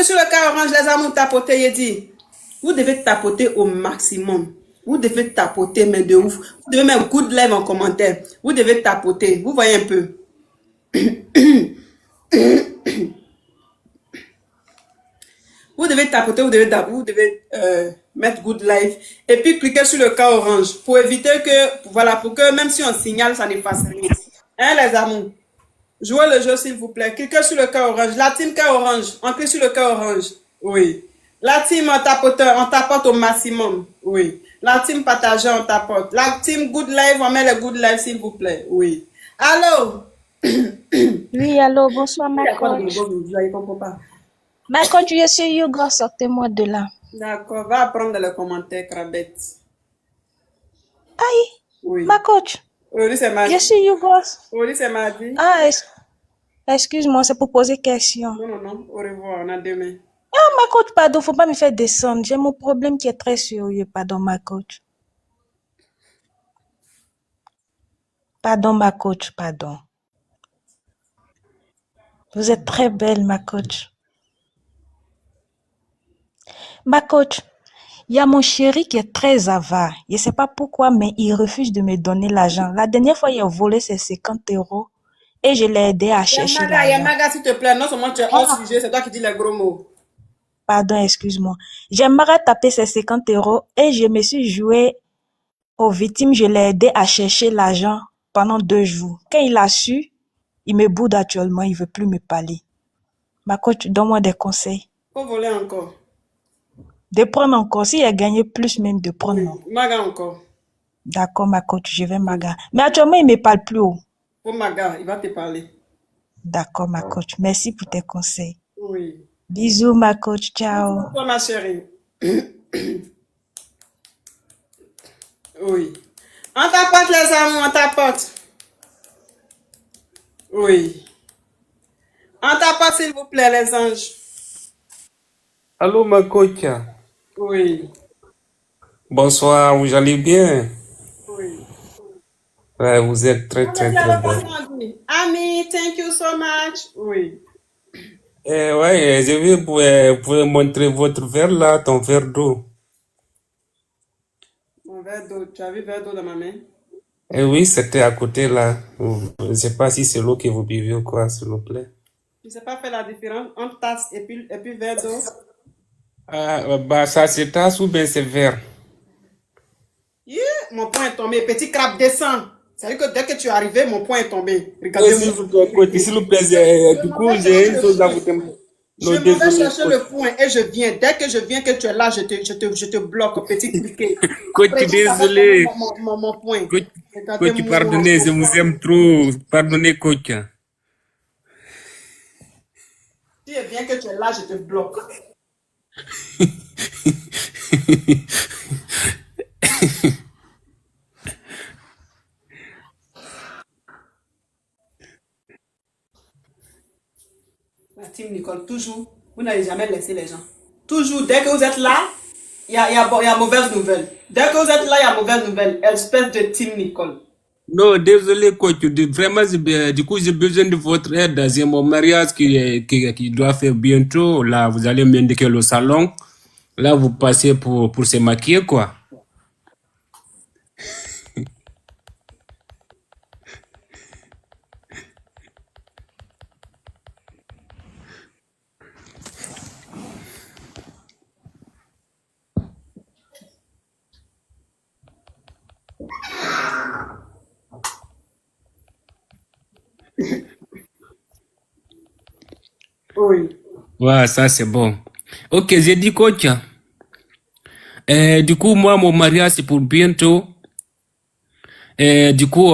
sur le cas orange, les amours, tapotez, il dit. Vous devez tapoter au maximum. Vous devez tapoter, mais de ouf. Vous devez mettre good live en commentaire. Vous devez tapoter. Vous voyez un peu. Vous devez tapoter, vous devez mettre good live. Et puis cliquez sur le cas orange. Pour éviter que, voilà, pour que même si on signale, ça ne fasse rien. Hein, les amours? Jouez le jeu, s'il vous plaît. Cliquez sur le cas orange. La team cas orange. On clique sur le cas orange. Oui. La team en tapoteur, on tapote au maximum. Oui. La team partageur, on tapote. La team good live, on met le good live, s'il vous plaît. Oui. Allô? Oui, allô, bonsoir, ma coach. Ma coach, je suis Hugo, sortez-moi de là. D'accord, va apprendre dans les commentaires, crabette. Aïe, Oui. ma coach. Aujourd'hui, c'est mardi. Je suis Hugo. Aujourd'hui, c'est mardi. Ah, excuse-moi, c'est pour poser question. Non. Au revoir, on a demain. Ah, ma coach, pardon, faut pas me faire descendre. J'ai mon problème qui est très sérieux. Pardon, ma coach. Pardon, ma coach, pardon. Vous êtes très belle, ma coach. Ma coach, il y a mon chéri qui est très avare. Je ne sais pas pourquoi, mais il refuse de me donner l'argent. La dernière fois, il a volé ses 50 € et je l'ai aidé à chercher l'argent. Yamaga, s'il te plaît, non seulement tu es hors sujet, c'est toi qui dis les gros mots. Pardon, excuse-moi. J'aimerais taper ces 50 € et je me suis joué aux victimes. Je l'ai aidé à chercher l'argent pendant 2 jours. Quand il a su, il me boude actuellement, il ne veut plus me parler. Ma coach, donne-moi des conseils. Faut voler encore. De prendre encore. S'il a gagné plus, même de prendre. Oui. Maga encore. D'accord, ma coach, je vais Maga. Mais actuellement, il ne me parle plus haut. Faut Maga, il va te parler. D'accord, ma coach. Merci pour tes conseils. Oui. Bisous, ma coach. Ciao. Toi, ma chérie. Oui. On tapote, les amours, on tapote. Oui. On tapote, s'il vous plaît, les anges. Allô, ma coach. Oui. Bonsoir, vous allez bien? Oui. Ouais, vous êtes très belle. Ami, thank you so much. Oui. Ouais, je vais vous montrer votre verre là, ton verre d'eau. Mon verre d'eau, tu as vu verre d'eau dans ma main? Oui, c'était à côté là. Je ne sais pas si c'est l'eau que vous buvez ou quoi, s'il vous plaît. Tu ne sais pas faire la différence entre tasse et puis verre d'eau? Bah, ça c'est tasse ou bien c'est verre? Yeah, mon point est tombé. Petit crabe, descend. C'est-à-dire que dès que tu es arrivé, mon point est tombé. Regardez-moi. S'il vous plaît, du coup, j'ai une chose à vous demander. Je m'en vais chercher le point et je viens. Dès que je viens, que tu es là, je te bloque, petit cliquet. Coach, désolé. Mon point. Coach, pardonnez, je vous aime trop. Pardonnez, coach. Si je viens que tu es là, je te bloque. La team Nicole, toujours, vous n'allez jamais laisser les gens. Toujours, dès que vous êtes là, il y a mauvaise nouvelle. Dès que vous êtes là, il y a mauvaise nouvelle. Espèce de team Nicole. Non, désolé, coach. Vraiment, du coup, j'ai besoin de votre aide. C'est mon mariage qui doit faire bientôt. Là, vous allez m'indiquer le salon. Là, vous passez pour se maquiller, quoi. Oui. Ouais, ça, c'est bon. Ok, j'ai dit, coach. Du coup, moi, mon mariage, c'est pour bientôt. Du coup,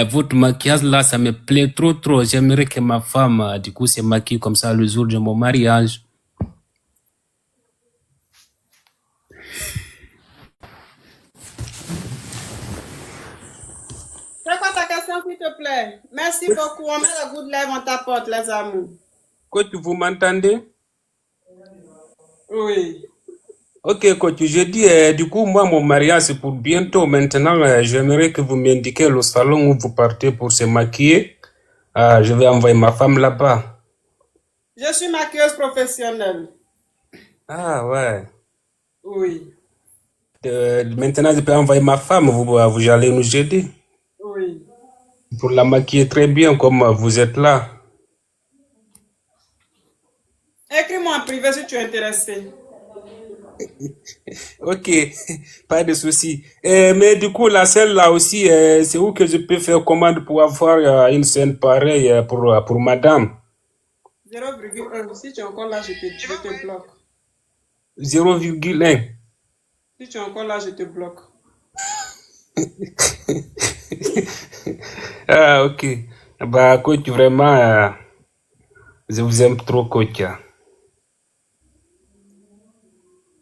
votre maquillage là, ça me plaît trop. J'aimerais que ma femme, du coup, se maquille comme ça le jour de mon mariage. C'est quoi ta question, s'il te plaît? Merci beaucoup. On met le good live en ta porte, les amours. Coach, vous m'entendez? Oui. Ok, coach, je dis, du coup, moi, mon mariage, c'est pour bientôt. Maintenant, j'aimerais que vous m'indiquiez le salon où vous partez pour se maquiller. Je vais envoyer ma femme là-bas. Je suis maquilleuse professionnelle. Ah ouais. Oui, Maintenant, je peux envoyer ma femme, vous allez nous aider. oui. Pour la maquiller très bien comme vous êtes là. Écris-moi en privé si tu es intéressé. Ok, pas de souci. Mais du coup, la selle là aussi, c'est où que je peux faire commande pour avoir une scène pareille pour madame? 0,1. Si tu es encore là, je te bloque. 0,1. Si tu es encore là, je te bloque. Ah, ok. Bah, coach, vraiment, je vous aime trop, coach.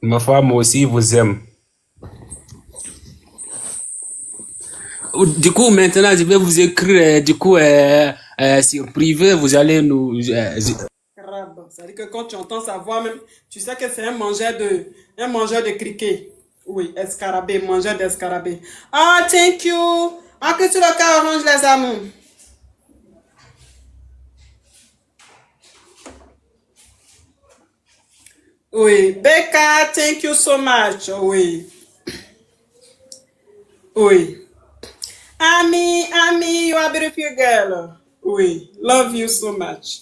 Ma femme aussi vous aime. Du coup, maintenant, je vais vous écrire, sur privé, vous allez nous... Crabe. C'est-à-dire que quand tu entends sa voix même, tu sais que c'est un mangeur de criquet. Oui, escarabée, mangeur d'escarabée. Ah, thank you. Ah, que tu le cas orange, les amours. Oui, Becca, thank you so much. Oui, oui. Ami, you are a beautiful girl. Oui, love you so much.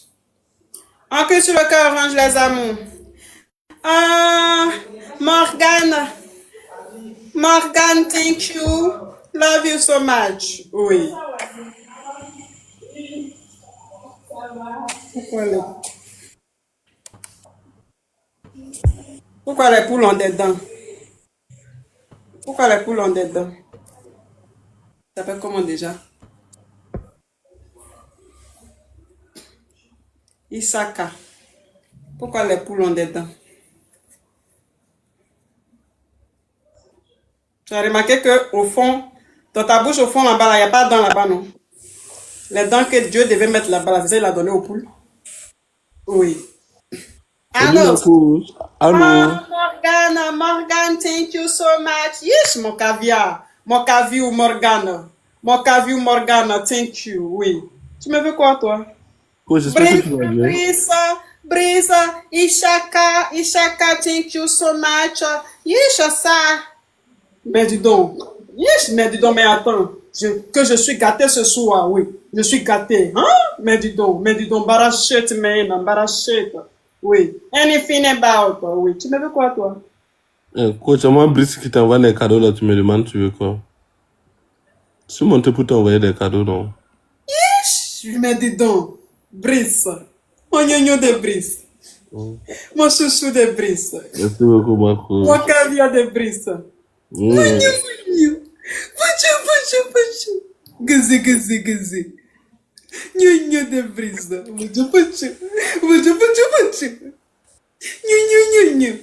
Ah, que tu le cas orange, les amours. Ah, Morgan, thank you. Love you so much. Oui. Pourquoi les poules ont des dents? Pourquoi les poules ont des dents? Ça s'appelle comment déjà? Isaka. Pourquoi les poules ont des dents? Tu as remarqué que au fond, dans ta bouche, au fond, là-bas, il n'y a pas de dents là-bas, non? Les dents que Dieu devait mettre là-bas, c'est ça, il a donné aux poules? Oui. Salut Alors, ma coach. Allô. Morgan, thank you so much. Yes, mon caviar. Morgana, thank you. Oui. Tu me veux quoi, toi? Coach, j'espère que tu vas bien. Brisa, Ishaka, thank you so much. Yes, ça. Mais dis donc. Yes, mais dis donc, mais attends. Que je suis gâté ce soir, oui. Je suis gâté. Hein? Mais dis donc, barachette, man, barachette. Oui. Anything about, oui. Tu me veux quoi, toi? Coach, à moi, Brice qui t'envoie les cadeaux là, tu me demandes, tu veux quoi? Je suis monté pour t'envoyer des cadeaux, non? Mais dis donc, Brice. Mon gnognon de Brice. Mon chouchou de Brice. Merci beaucoup, ma coach. Mon caviar de Brice. Gnognon. Bonjour. Gazi. Gnognon de Brice. Bonjour. Gnognon.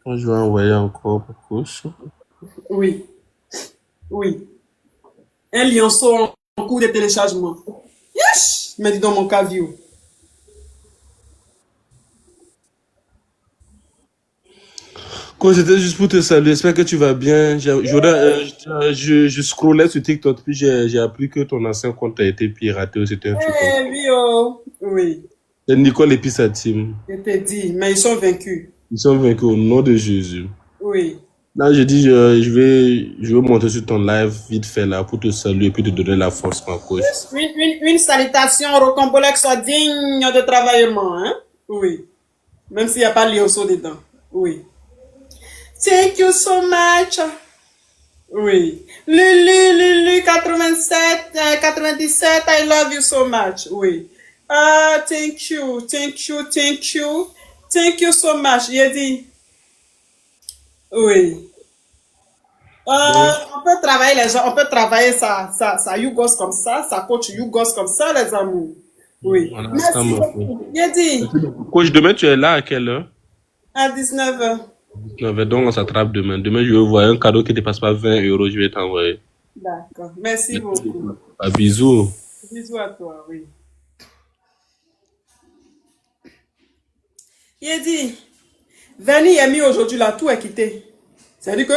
Je vais envoyer encore, ma coach. Oui. Un lionceau en cours de téléchargement. Yes! Mais dis donc, mon caviar. Coach, c'était juste pour te saluer. J'espère que tu vas bien. Je scrollais sur TikTok, puis j'ai appris que ton ancien compte a été piraté. C'était un truc comme ça. Oui. C'est Nicole et puis sa team. Je te dis, mais ils sont vaincus. Ils sont vaincus au nom de Jésus. Oui. Là, je dis, je vais monter sur ton live vite fait là pour te saluer et puis te donner la force, ma coach. Une salutation rocambolesque soit digne de travaillement, hein? Oui. Même s'il n'y a pas de lionceau dedans. Oui. Thank you so much. Oui. Lulu 97, I love you so much. Oui. Ah, thank you. Thank you so much. Il dit. Oui. On peut travailler les gens, on peut travailler ça Yougos comme ça, ça coach Yougos comme ça, les amours. Oui. Voilà, Merci ça, ma beaucoup. coach. Il dit. Coach, demain, tu es là à quelle heure? À 19h. Donc, on s'attrape demain. Demain, je vais voir un cadeau qui ne dépasse pas 20 euros, je vais t'envoyer. D'accord. Merci beaucoup. Bisous. Bisous à toi, oui. Il dit, Verni Yami aujourd'hui là, tout est quitté. C'est-à-dire que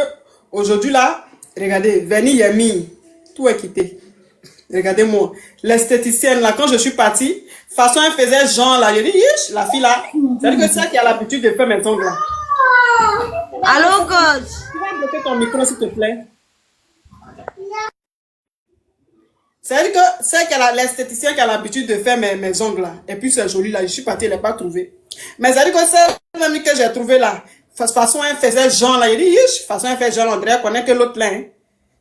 aujourd'hui là, regardez, Verni Yami, tout est quitté. Regardez-moi. L'esthéticienne, là, quand je suis partie, façon, elle faisait genre, là. J'ai dit, Yish, la fille, là. C'est-à-dire que c'est elle qui a l'habitude de faire mes ongles, là. Allô, coach? Tu vas bloquer ton micro, s'il te plaît. C'est-à-dire que c'est l'esthéticienne qui a l'habitude de faire mes ongles, là. Et puis, c'est joli, là. Je suis partie, elle n'a pas trouvé. Mais c'est-à-dire que c'est même que j'ai trouvé, là. De toute façon, elle faisait genre, là. J'ai dit, Yish, de toute façon, elle fait genre, on dirait qu'on est que l'autre, là, hein.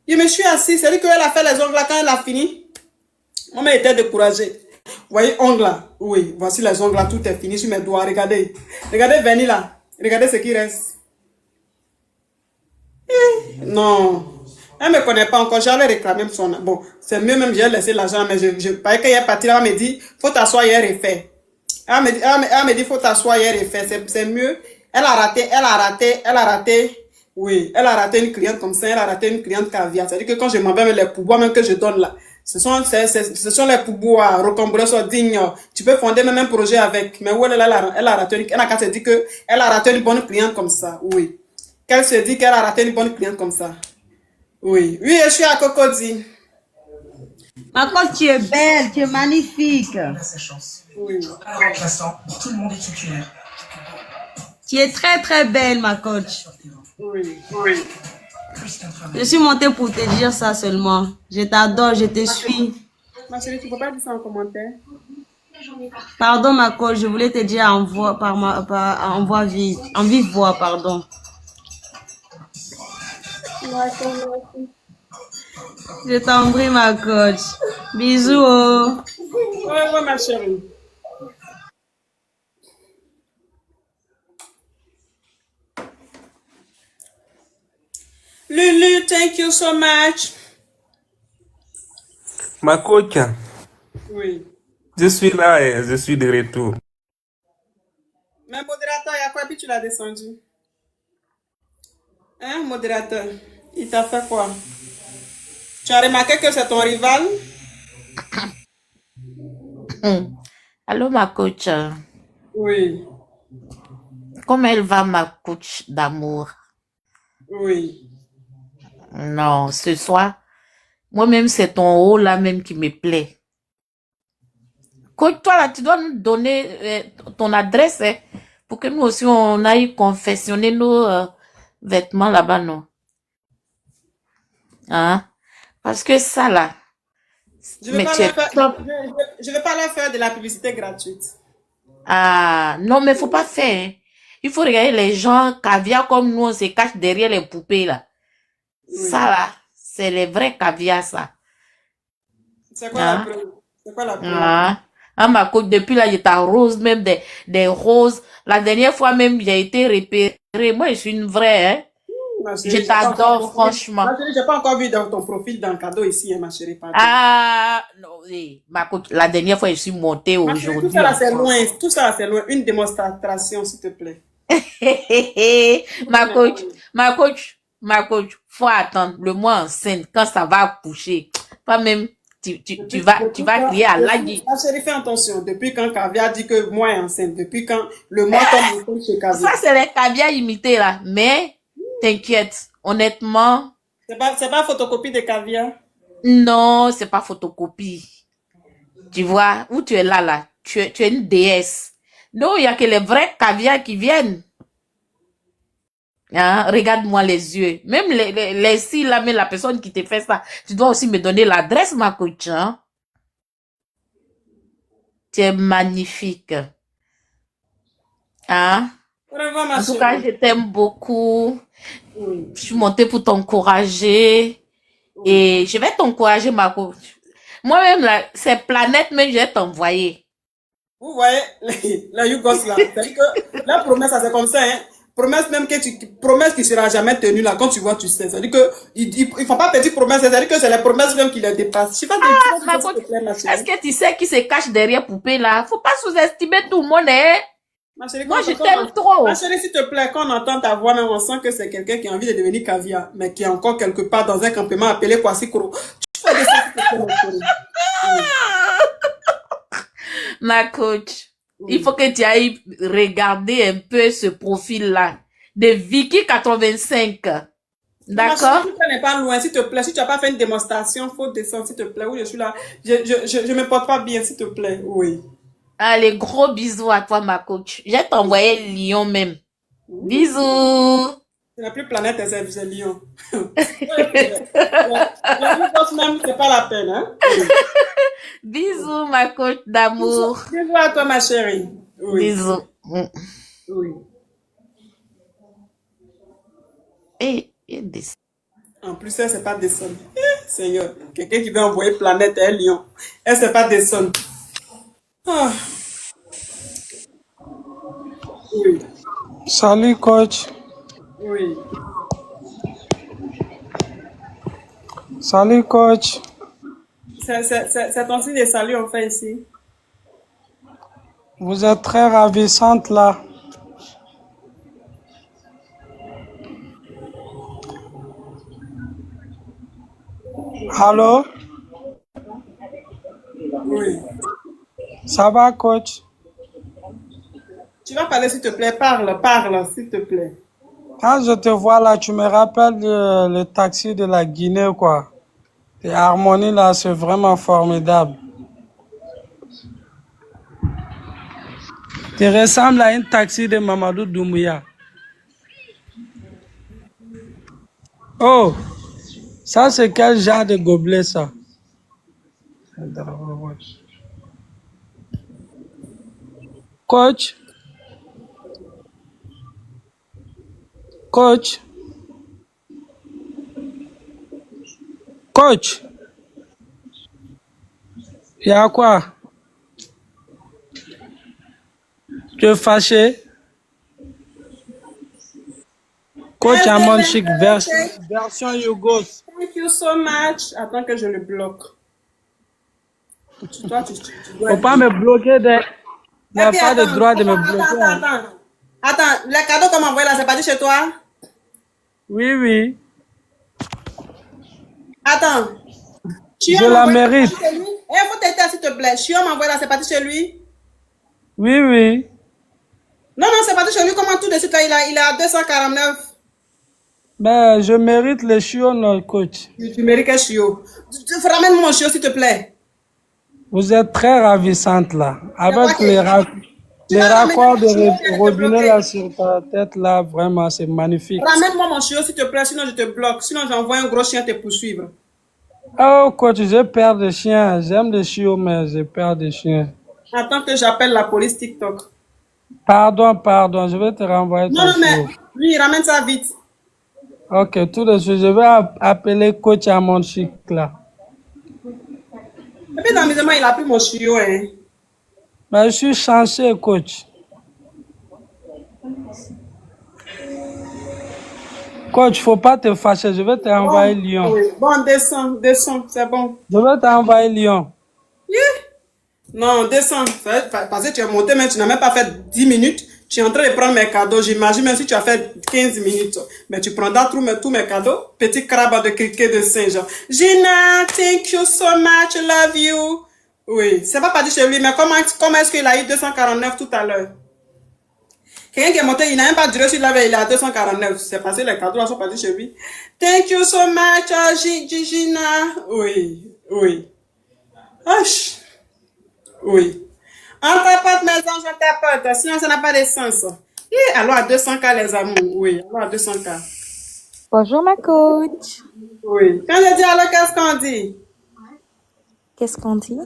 Je me suis assise. C'est-à-dire qu'elle a fait les ongles, là, quand elle a fini. Moi, elle était découragée. Vous voyez, ongles là. Oui, voici les ongles là. Tout est fini sur mes doigts. Regardez. Regardez Vernis là. Regardez ce qui reste. Non. Elle ne me connaît pas encore. J'allais réclamer son... Bon, c'est mieux même, j'ai laissé l'argent. Mais je pareil qu'elle est partie là, elle me dit, faut t'asseoir hier et faire. Elle me dit, faut t'asseoir hier et faire. C'est mieux. Elle a raté. Oui, elle a raté une cliente comme ça. Elle a raté une cliente caviar. C'est-à-dire que quand je m'en vais avec les pourboires même que je donne là, ce sont les pourboires, Rocambole sont dignes. Tu peux fonder même un projet avec. Mais où elle a raté elle a qu'à se dire que elle a raté une bonne cliente comme ça. Oui. Qu'elle se dit qu'elle a raté une bonne cliente comme ça. Oui. Oui, je suis à Cocody. Ma coach, tu es belle, tu es magnifique. Oui. Tout le monde est titulaire. Tu es très, très belle, ma coach. Oui. Je suis montée pour te dire ça seulement. Je t'adore, je te suis. Ma chérie, tu peux pas dire ça en commentaire? Pardon, ma coach, je voulais te dire en vive voix, pardon. Je t'en prie, ma coach. Bisous. Oh. Ouais, ma chérie. Lulu, thank you so much. Ma coach, Oui. je suis là et je suis de retour. Mais modérateur, il y a quoi? Puis tu l'as descendu. Hein, modérateur? Il t'a fait quoi? Tu as remarqué que c'est ton rival? Allô, ma coach. Oui. Comment elle va, ma coach d'amour? Oui. Non, ce soir, moi-même, c'est ton haut là même qui me plaît. Coach, toi là, tu dois nous donner ton adresse hein, pour que nous aussi, on aille confectionner nos vêtements là-bas, non? Hein? Parce que ça là, Je vais mais pas tu es leur faire, top. je vais pas leur faire de la publicité gratuite. Ah, non, mais faut pas faire. Hein. Il faut regarder les gens caviar comme nous, on se cache derrière les poupées là. Ça là, c'est les vrais caviar ça. C'est quoi la Hein? preuve? C'est quoi la preuve? Ah, ma coach, depuis là, je t'arrose même des roses. La dernière fois même, j'ai été repérée. Moi, je suis une vraie, hein. Ma Je chérie, j'ai pas encore t'adore, ton profil. franchement. Ma chérie, j'ai pas encore vu dans ton profil dans le cadeau ici, hein, ma chérie, pardon. Ah, non, ma coach, la dernière fois, je suis montée Ma chérie, tout aujourd'hui ça là, en c'est France. loin. Tout ça là, c'est loin. Une démonstration, s'il te plaît. Ma coach, faut attendre le mois enceinte quand ça va accoucher. Pas même, tu vas crier à l'agi. Ma chérie, fais attention. Depuis quand Caviar dit que moi est enceinte? Depuis quand le mois tombe enceinte chez Ça, Caviar? c'est les caviar imités là. Mais, t'inquiète, honnêtement, C'est pas photocopie de Caviar? non, c'est pas photocopie. Tu vois, où tu es là, tu es une déesse. Non, il y a que les vrais caviar qui viennent. Hein, regarde-moi les yeux. Même les cils là, mais la personne qui te fait ça, tu dois aussi me donner l'adresse, ma coach. Hein? Tu es magnifique. Hein? Vraiment, ma En tout cas, chérie. je t'aime beaucoup. Oui. Je suis montée pour t'encourager. Et je vais t'encourager, ma coach. Moi-même, là, ces planètes, même, je vais t'envoyer. Vous voyez, la Yougos là. C'est-à-dire que la promesse, ça, c'est comme ça, hein. Promesse même promesse qui sera jamais tenue là. Quand tu vois, tu sais. C'est-à-dire que, ils font pas petite promesse. C'est-à-dire que c'est les promesses même qui les dépassent. Je sais pas Ma coach, est-ce que tu sais qui se cache derrière poupée, là? Faut pas sous-estimer tout le monde, hein? Ma chérie, Moi, je t'aime trop. Ma chérie, s'il te plaît, quand on entend ta voix, même, on sent que c'est quelqu'un qui a envie de devenir caviar, mais qui est encore quelque part dans un campement appelé Kwasi-Koro. Tu fais des choses, s'il te plaît, ma chérie. Ma coach, il faut que tu ailles regarder un peu ce profil-là de Vicky 85. Mais ma chérie, D'accord? tout ça n'est pas loin, s'il te plaît. Si tu n'as pas fait une démonstration, faut descendre, s'il te plaît. Oui, je suis là. Je me porte pas bien, s'il te plaît. Oui. Allez, gros bisous à toi, ma coach. Je vais t'envoyer Lyon même. Bisous. C'est la plus planète, c'est Lyon. La vie boss même, c'est pas la peine, hein? Oui. Bisous, ma coach d'amour. Bisous à toi, ma chérie. Oui. Bisous. Oui. Et des... En plus, elle, c'est pas descendre. Seigneur, quelqu'un qui veut envoyer planète à Lyon. Elle, c'est pas descendre. Ah, oui, Salut coach. oui. Salut coach. C'est ton signe de salut, on fait ici. Vous êtes très ravissante là. Allô? Oui. Ça va coach? Tu vas parler, s'il te plaît. Parle, s'il te plaît. Quand je te vois là, tu me rappelles le taxi de la Guinée quoi. Et Harmonie là, c'est vraiment formidable. Tu ressembles à un taxi de Mamadou Doumbouya. Oh, ça c'est quel genre de gobelet ça? Coach, coach, coach, il y a quoi? Tu es fâché? Coach Amon Chic, version Yugos. Thank you so much. Attends que je le bloque. Toi, tu dois Faut pas me bloquer. Il n'y a pas de droit de me bloquer. Attends, les cadeaux qu'on m'a envoyés là, c'est parti chez toi? Oui, oui. Attends. Je la mérite. Eh, faut t'aider, s'il te plaît. Chion m'a envoyé là, c'est parti chez lui? Oui, oui. Non, c'est parti chez lui. Comment tout de suite là, il est à 249? Ben, je mérite les chiots, coach. Tu mérites un chiot. Ramène-moi mon chiot, s'il te plaît. Vous êtes très ravissante là. Avec les raccords de robinet là sur ta tête là, vraiment, c'est magnifique. Ramène-moi mon chiot, s'il te plaît, sinon je te bloque. Sinon, j'envoie un gros chien te poursuivre. Oh, coach, j'ai peur des chiens. J'aime les chiots, mais j'ai peur des chiens. Attends que j'appelle la police TikTok. Pardon, je vais te renvoyer ton chiot. Mais oui, ramène ça vite. Ok, tout de suite, je vais appeler coach à mon chic là. Et puis, dans mes il a pris mon chiot, hein. Mais je suis chanceux, coach. Coach, faut pas te fâcher, je vais t'envoyer Lyon. Oui. Bon, descends, c'est bon. Je vais t'envoyer Lyon. Yeah. Non, descends. Parce que tu es monté, mais tu n'as même pas fait 10 minutes. Tu es en train de prendre mes cadeaux. J'imagine même si tu as fait 15 minutes. Mais tu prendras tous mes cadeaux. Petit crabe de criquet de Saint-Jean. Gina, thank you so much, love you. Oui, c'est pas parti chez lui, mais comment est-ce qu'il a eu 249 tout à l'heure? Quelqu'un qui est monté, il n'a même pas duré sur la veille, il est à 249. C'est passé, les cadeaux sont partis chez lui. Thank you so much, Gina. Oui. Hush. Oui. On tapote, mes anges, on tapote. Sinon, ça n'a pas de sens. Allons à 200K, les amours. Oui, allons à 200K. Bonjour ma coach. Oui. Quand je dis alors, qu'est-ce qu'on dit? Qu'est-ce qu'on dit?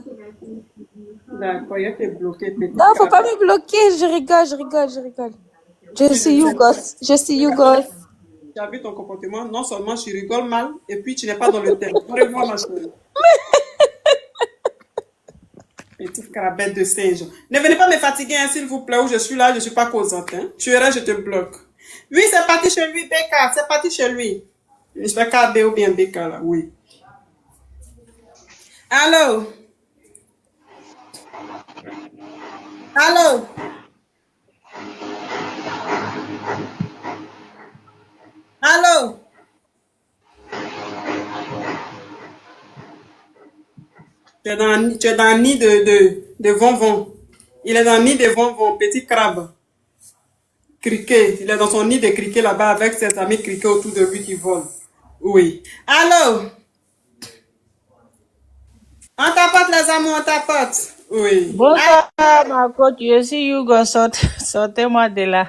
D'accord, il a été bloqué. Non, faut pas me bloquer. Je rigole. Je suis Yougos. Tu as vu ton comportement? Non seulement tu rigoles mal, et puis tu n'es pas dans le thème. Au revoir, ma chérie. Petite carabette de singe. Ne venez pas me fatiguer, hein, s'il vous plaît, où je suis là, je ne suis pas causante. Hein. Tu iras, je te bloque. Oui, c'est parti chez lui, Becca, c'est parti chez lui. Je fais KB ou bien Becca, là, oui. Allô? Tu es dans un nid de vonvon. Il est dans un nid de vonvon, petit crabe. Criquet. Il est dans son nid de criquet là-bas avec ses amis criquets autour de lui qui volent. Oui. Allô? On tapote les amours, on tapote. Oui. Bonsoir, ma coach. Je suis Hugo. Sortez-moi de là.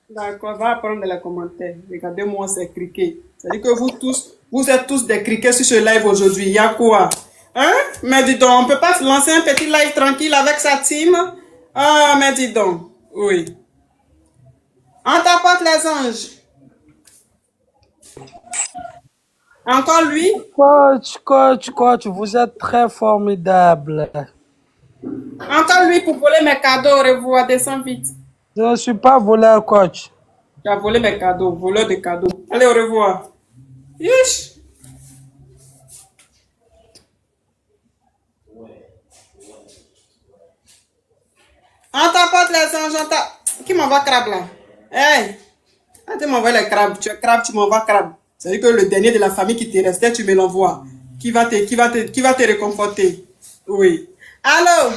D'accord, va apprendre les commentaires. Regardez-moi ces criquets. C'est-à-dire que vous êtes tous des criquets sur ce live aujourd'hui. Il y a quoi? Hein? Mais dis donc, on peut pas lancer un petit live tranquille avec sa team? Ah, mais dis donc. Oui. On tapote les anges. Encore lui? Coach, vous êtes très formidable. Encore lui pour voler mes cadeaux. Au revoir, descends vite. Je ne suis pas voleur, coach. Tu as volé mes cadeaux, voleur de cadeaux. Allez, au revoir. Yish. On tapote les anges, on tapote. Qui m'envoie crabe là? Hey! Tu m'envoies les crabes. Tu es crabe, tu m'envoies crabe. C'est-à-dire que le dernier de la famille qui te restait, tu me l'envoies. Qui va te réconforter? Oui. Allô?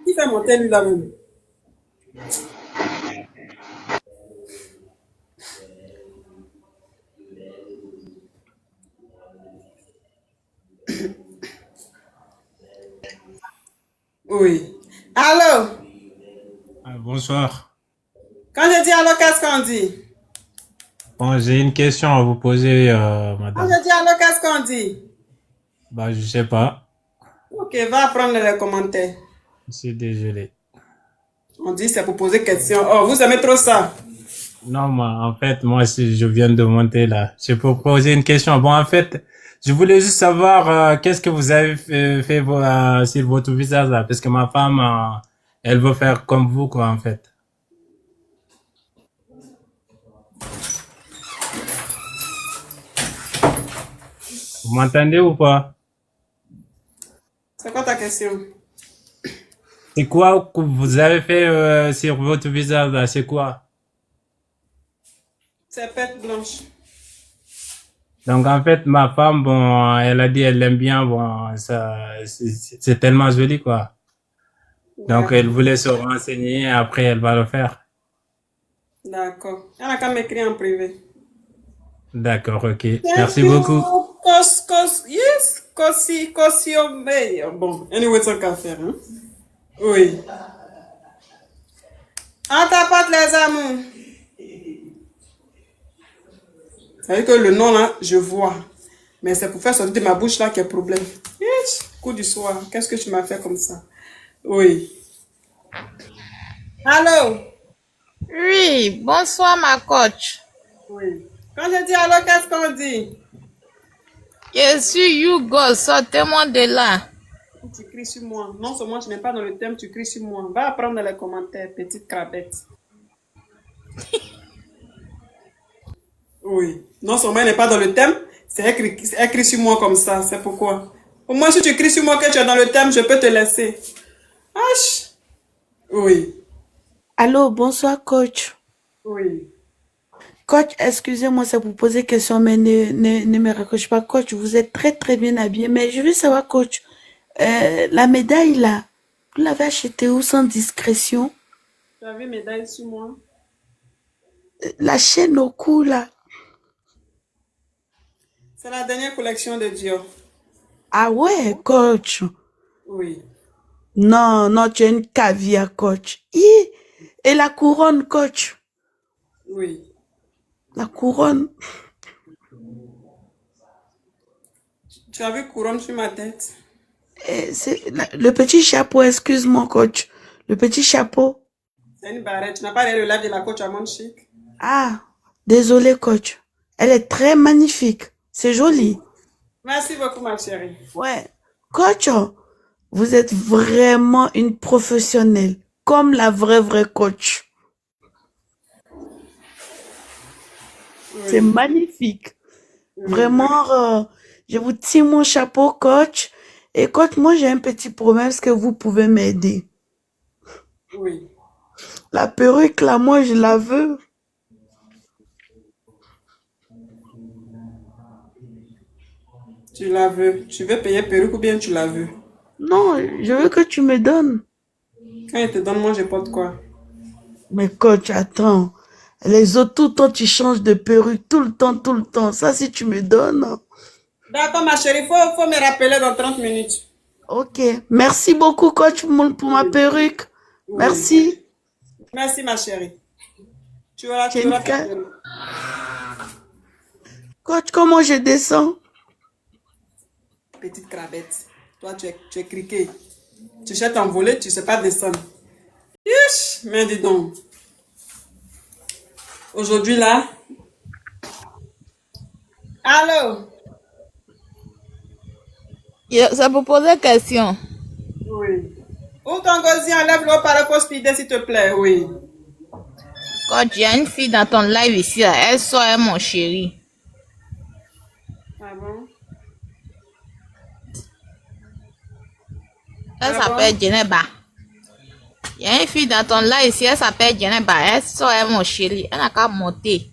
Qui fait monter lui là-même? Oui. Allô? Bonsoir. Quand je dis allô, qu'est-ce qu'on dit? Bon, j'ai une question à vous poser, Quand madame. je dis allô, qu'est-ce qu'on dit? Bah, je sais pas. Ok, va apprendre les commentaires. Je suis désolé. On dit c'est pour poser question. Oh, vous aimez trop ça? Non, en fait, moi, si je viens de monter là, c'est pour poser une question. Bon, en fait, je voulais juste savoir qu'est-ce que vous avez fait sur votre visage là, parce que ma femme, elle veut faire comme vous, quoi, en fait. Vous m'entendez ou pas? C'est quoi ta question? C'est quoi que vous avez fait sur votre visage là? C'est quoi? C'est pète blanche. Donc en fait, ma femme, bon, elle a dit elle aime bien, bon, ça, c'est tellement joli, quoi. Donc elle voulait se renseigner, après elle va le faire. D'accord. Elle a qu'à m'écrire en privé. D'accord, ok. Thank Merci you. beaucoup. Yes. Kosi obey. Bon, anyway, c'est qu'à faire, hein? Oui. On tapote les amours. C'est-à-dire que le nom là, je vois. Mais c'est pour faire sortir de ma bouche là qu'il y a problème. Yes. Coup du soir. Qu'est-ce que tu m'as fait comme ça? Oui. Allô? Oui, bonsoir ma coach. Oui. Quand je dis allô, qu'est-ce qu'on dit? Je suis Hugo, sortez-moi de là. Tu cries sur moi. Non seulement tu n'es pas dans le thème, tu cries sur moi. Va apprendre les commentaires, petite crabette. Oui. Non seulement elle n'est pas dans le thème, c'est elle crie sur moi comme ça. C'est pourquoi. Au moins, si tu cries sur moi que tu es dans le thème, je peux te laisser. H. Oui. Allô, bonsoir coach. Oui. Coach, excusez-moi, c'est pour poser question, mais ne me raccroche pas. Coach, vous êtes très très bien habillé, mais je veux savoir, coach, la médaille là, vous l'avez achetée où sans discrétion? Tu avais médaille sur moi? La chaîne au cou là. C'est la dernière collection de Dior. Ah ouais, coach. Oui. Non, tu es une caviar, coach. Et la couronne, coach. Oui. La couronne. Tu as vu couronne sur ma tête? Le petit chapeau, excuse-moi, coach. Le petit chapeau. C'est une barrette. Tu n'as pas regardé le live de la coach à mon chic? Ah, désolé, coach. Elle est très magnifique. C'est joli. Merci beaucoup, ma chérie. Ouais. Coach, vous êtes vraiment une professionnelle. Comme la vraie coach. Oui. C'est magnifique. Vraiment, je vous tire mon chapeau, coach. Et coach, moi, j'ai un petit problème. Est-ce que vous pouvez m'aider? Oui. La perruque, là, moi, je la veux. Tu la veux. Tu veux payer perruque ou bien tu la veux? Non, je veux que tu me donnes. Quand il te donne, moi, je porte quoi? Mais coach, attends. Les autres, tout le temps, tu changes de perruque. Tout le temps, tout le temps. Ça, si tu me donnes. D'accord, ma chérie, faut me rappeler dans 30 minutes. Ok. Merci beaucoup, coach, pour ma perruque. Oui. Merci. Merci, ma chérie. Tu auras Jenka. ta perruque. Coach, comment je descends? Petite crabette. Toi, tu es criqué. Tu cherches t'envoler, tu ne sais pas descendre. Yush, mais dis donc. Aujourd'hui, là. Allô? C'est pour poser question. Oui. Ou ton gosi, enlève-le par le post s'il te plaît, oui. Quand il y a une fille dans ton live ici, là, elle sort, elle, mon chéri. Ah bon? Elle s'appelle Jeneba. Il y a une fille dans ton live ici, elle s'appelle Jeneba. Elle sort, elle, mon chéri. Elle n'a qu'à monter.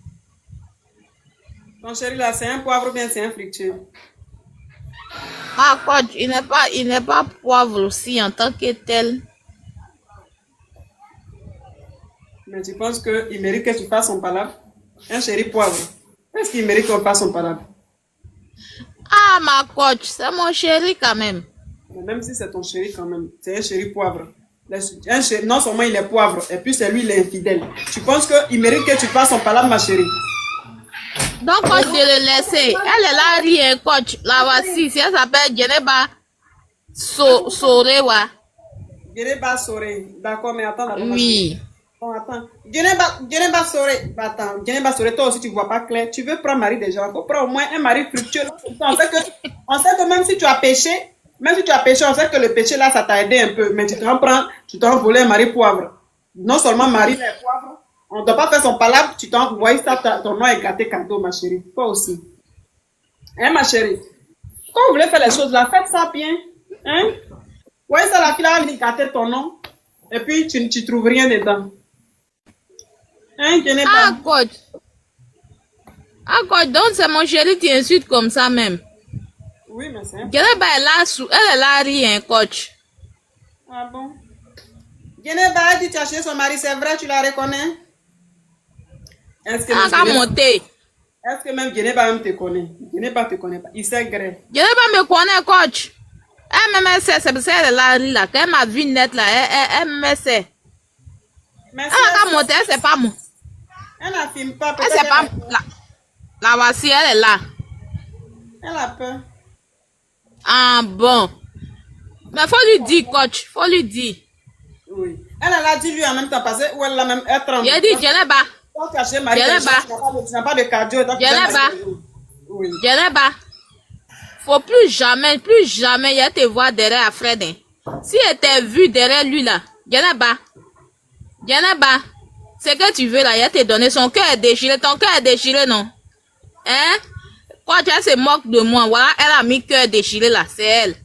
Ton chéri, là, c'est un poivre ou bien c'est un fructueux? Ah, coach, il n'est pas poivre aussi en tant que tel. Mais tu penses qu'il mérite que tu fasses son palabre? Un chéri poivre. Est-ce qu'il mérite qu'on fasse son palabre? Ah, ma coach, c'est mon chéri quand même. Mais même si c'est ton chéri quand même, c'est un chéri poivre. Un chéri, non seulement il est poivre, et puis c'est lui, il est infidèle. Tu penses qu'il mérite que tu fasses son palabre, ma chérie? Donc, coach, de le laisser. Elle est là, rien, coach. La voici. Si elle s'appelle Jeneba Sorewa. Jeneba Sore. D'accord, mais attends. Oui. Bon, attends. Jeneba Sore. Attends. Jeneba Sore, toi aussi, tu ne vois pas clair. Tu veux prendre mari des gens. Il faut prendre au moins un mari fructueux. On sait que même si tu as péché, on sait que le péché là, ça t'a aidé un peu. Mais tu t'en volé un mari poivre. Non seulement mari mais poivre. On ne doit pas faire son palabre, tu t'envoies ça, ton nom est gâté cadeau, ma chérie. Toi aussi. Hein, ma chérie? Quand vous voulez faire les choses là, faites ça bien. Hein? Ouais, ça, la fille là, va venir gâter ton nom. Et puis, tu ne trouves rien dedans. Hein, je n'ai pas. Ah, coach. Ah, coach, donc c'est mon chéri qui insulte comme ça même. Oui, mais c'est un... Jeneba est là, elle est là, rien, coach. Ah bon? Jeneba a dit tu as acheté son mari, c'est vrai, tu la reconnais? Est-ce que même Jeneba même te connaît? Jeneba te connaît pas. Il sait gré. Jeneba me connaît, coach. Elle me sait, c'est pour ça qu'elle est là. Quand elle m'a vu net là, elle me sait. Elle n'a qu'à monter, elle sait pas moi. Elle n'affirme pas. Elle sait pas. La voici, elle est là. Elle a peur. Ah bon. Mais faut lui dire, coach. Faut lui dire. Oui. Elle a dit lui en même temps passé ou elle l'a même tremblé. Il a dit Jeneba. Tu n'as pas de cardio. Jeneba. Faut plus jamais, il a te voir derrière Fred. Si elle t'a vu derrière lui là, Jeneba, c'est que tu veux là, il a te donné son cœur est déchiré, ton cœur est déchiré, non? Hein? Quand elle se moque de moi, voilà, elle a mis cœur déchiré là, c'est elle.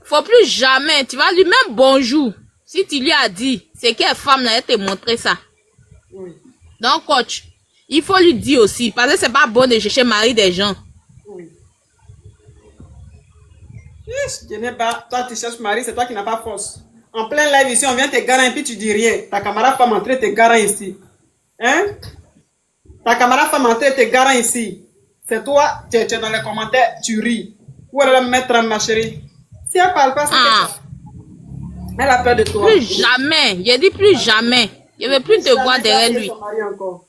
Faut plus jamais, tu vas lui même bonjour. Si tu lui as dit, c'est quelle femme là, elle te montrer ça. Oui. Donc, coach, il faut lui dire aussi, parce que c'est pas bon de chercher mari des gens. Oui. Jeneba, toi tu cherches mari, c'est toi qui n'as pas force. En plein live ici, on vient te garer et puis tu dis rien. Ta camarade femme entrer te garant ici. Hein? Ta camarade femme entrer te garant ici. C'est toi, tu es dans les commentaires, tu ris. Où elle va me mettre, ma chérie? Si elle parle pas, c'est que elle a peur de toi. Plus jamais, j'ai dit plus jamais. Je ne veux plus te voir derrière lui.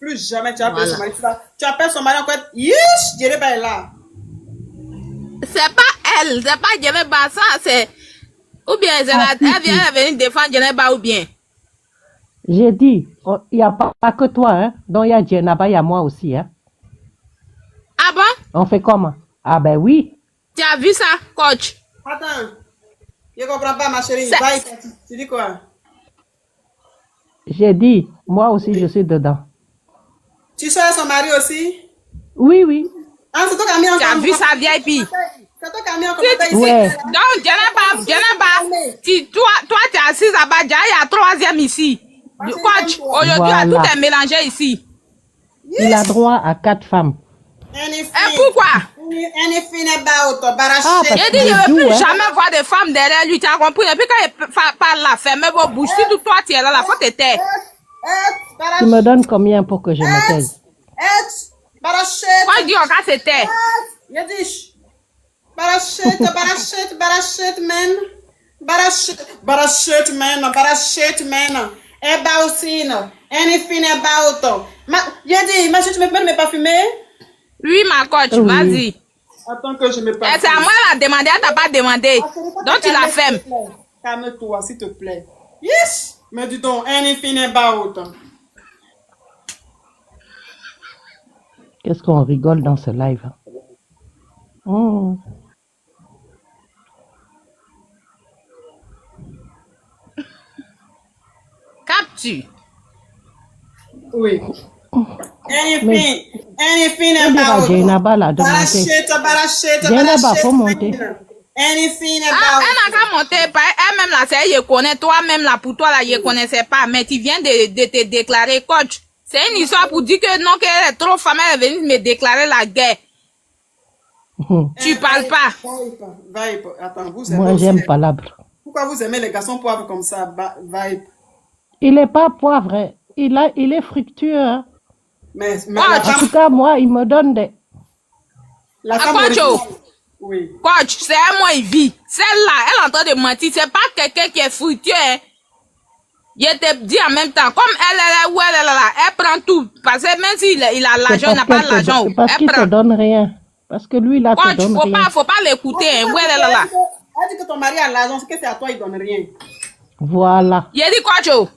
Plus jamais tu appelles son mari. Tu appelles son mari encore. Yes, Jeneba est là. C'est pas elle, c'est pas Jeneba, ça c'est. Ou bien elle vient venir défendre Jeneba ou bien. J'ai dit, il n'y a pas que toi, hein. Donc il y a Jeneba, il y a moi aussi, hein. Ah bon? On fait comment? Ah ben oui. Tu as vu ça, coach? Attends. Je comprends pas, ma chérie. Tu dis quoi? J'ai dit, moi aussi, je suis dedans. Tu sors son mari aussi? Oui, oui. Ah, c'est toi qui as mis en commentaire. Tu as vu sa VIP? C'est toi qui as mis en commentaire ici. Ouais. Donc, Jeneba, toi, tu es assise à Badja, il y a troisième ici. Coach, aujourd'hui, Voilà. tout est mélangé ici. Il a droit à 4 femmes. Et pourquoi? Ah, parce J'ai dit, que je ne je veux joue, plus hein. jamais voir des femmes derrière lui, tu as compris? Et puis quand il parle là, fermez vos bouches. Si toi, tu es là, faut te taire. Tu me donnes combien pour que je me taise? Quoi dire quand c'était? Yadish. Barashit, man. Barashit, man. Ebausino. Anything about. Yadi, ma chérie, tu me permets de me parfumer? Oui, ma coach, Oui. vas-y. Attends que je me parfume. C'est à moi la demander, elle t'a pas demandé. Donc tu la fermes. Calme-toi, s'il te plaît. Yes! Mais dis donc, anything about. Qu'est-ce qu'on rigole dans ce live? Oh. Capture. Oui. Mais Anything on dira about. Jainaba là de monter. Jainaba, faut monter. Anything Ah, about. elle n'a qu'à monter, elle-même là, c'est elle, je connais, toi-même là, pour toi là, je connaissais pas, mais tu viens de te déclarer coach. C'est une histoire pour dire que non, qu'elle est trop femme, elle est venue me déclarer la guerre. Tu parles pas. Vibe. Attends, vous aimez Moi, aussi j'aime les- palabre. Pourquoi vous aimez les garçons poivres comme ça? Vibe. Il n'est pas poivre, hein. Il est fructueux. Hein. Mais Coach. la En femme, tout cas, moi, il me donne des... la Ah, femme coach, originale. oh. Oui. Coach, c'est elle, moi, il vit. Celle-là, elle est en train de mentir. C'est pas quelqu'un qui est fructueux, hein. Je te dis en même temps, comme elle est où elle est là, elle prend tout. Parce que même s'il il a C'est l'argent, il n'a pas l'argent, c'est parce elle qu'il te prend. donne rien. Parce que lui, là, te Coach, donne rien. faut pas l'écouter, hein. Où elle est là. Elle dit que ton mari a l'argent, c'est que c'est à toi, il donne rien. Voilà. Il a dit quoi, Joe?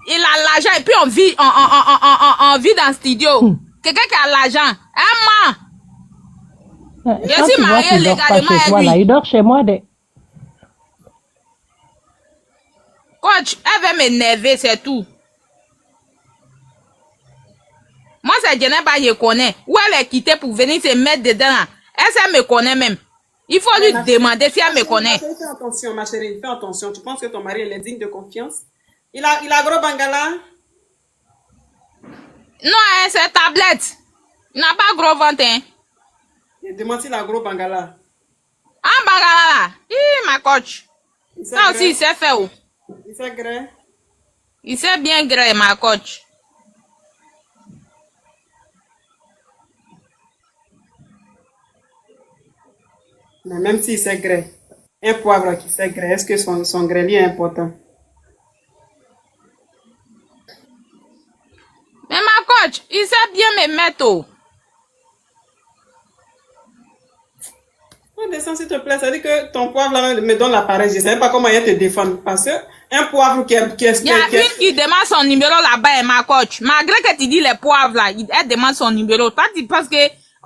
Il a l'argent et puis on vit, on vit dans le studio. Quelqu'un qui a l'argent. Un man. Je Quand suis tu vois mariée qu'il dort pas légalement chez toi, avec là, lui. il dort chez moi. Coach, elle veut m'énerver, c'est tout. Moi, c'est Jeneba, je connais. Où elle est quittée pour venir se mettre dedans. Là. Elle me connaît même. Il faut lui demander si elle me connaît. Fais attention, ma chérie, fais attention. Tu penses que ton mari il est digne de confiance? Il a gros bangala? Non, hein, c'est tablette. Il n'a pas gros ventre, hein. Il demande s'il a gros bangala. Ah, bagala là. Hi, ma coach. Il sait Ça aussi, gré? il sait faire où? Il sait gré? Il sait bien gré, ma coach. Mais même s'il sait gré, un poivre qui sait gré, est-ce que son grêle est important? Mais ma coach, il sait bien me mettre où? On descend s'il te plaît, ça dit que ton poivre là me donne l'appareil. Je ne sais pas comment il te défendre. Parce que un poivre qui est. Il y a une qui demande son numéro là-bas, hein, ma coach. Malgré que tu dis les poivres là, elle demande son numéro. Toi, tu penses que,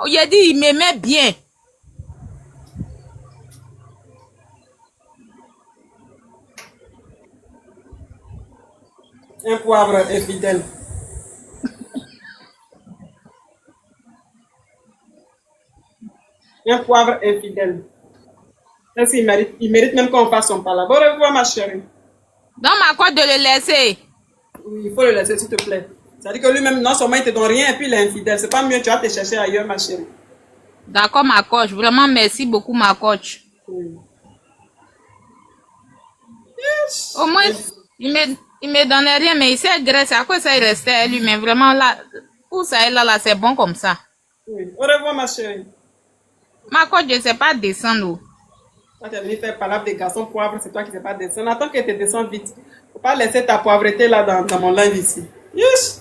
il a dit, il m'aimait bien. Un poivre infidèle. Un poivre infidèle. Est-ce qu'il mérite, il mérite même qu'on fasse son palabre. Au revoir, ma chérie. Donc, ma coach de le laisser. Oui, il faut le laisser, s'il te plaît. Ça dit que lui-même, non seulement il te donne rien et puis il est infidèle. C'est pas mieux, tu vas te chercher ailleurs, ma chérie. D'accord, ma coach. Vraiment, merci beaucoup, ma coach. Oui. Au moins, il me donnait rien, mais il s'est graissé. À quoi ça, il restait lui? Mais vraiment, là, où ça est là, c'est bon comme ça. Oui. Au revoir, ma chérie. Ma coach, je ne sais pas descendre. Quand tu es venu faire palabre des garçons poivres, c'est toi qui ne sais pas descendre. Attends que tu descends vite. Faut pas laisser ta poivreté là dans mon live ici. Yes!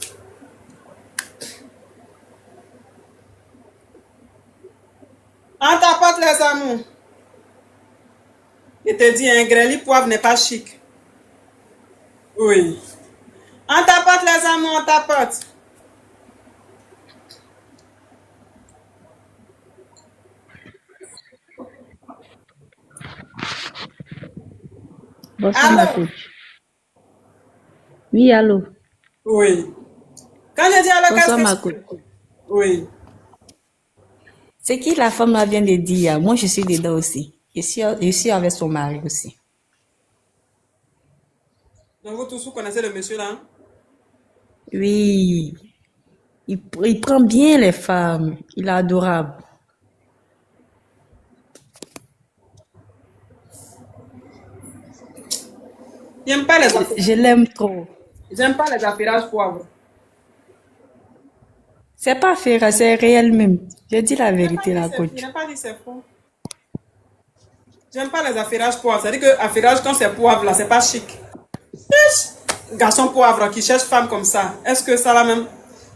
En ta porte, les amours. Je te dis, un grêle poivre n'est pas chic. Oui. En ta porte, les amours, en ta porte. Bonsoir, ma coach. Oui, allô. Oui. Quand je dis allô, Bonsoir, qu'est-ce ma que coach. Oui. C'est qui la femme là vient de dire? Moi, je suis dedans aussi. Je suis avec son mari aussi. Donc vous tous, vous connaissez le monsieur là? Oui. Il prend bien les femmes. Il est adorable. Il n'aime pas les enfants. Je l'aime trop. J'aime pas les affairages poivre. C'est pas faire, c'est réel même. Je dis la vérité, la Je coach. n'ai pas dit c'est faux. J'aime pas les affairages poivre. C'est-à-dire que affairage, quand c'est poivre, là, c'est pas chic. Garçon poivre qui cherche femme comme ça. Est-ce que ça, là même,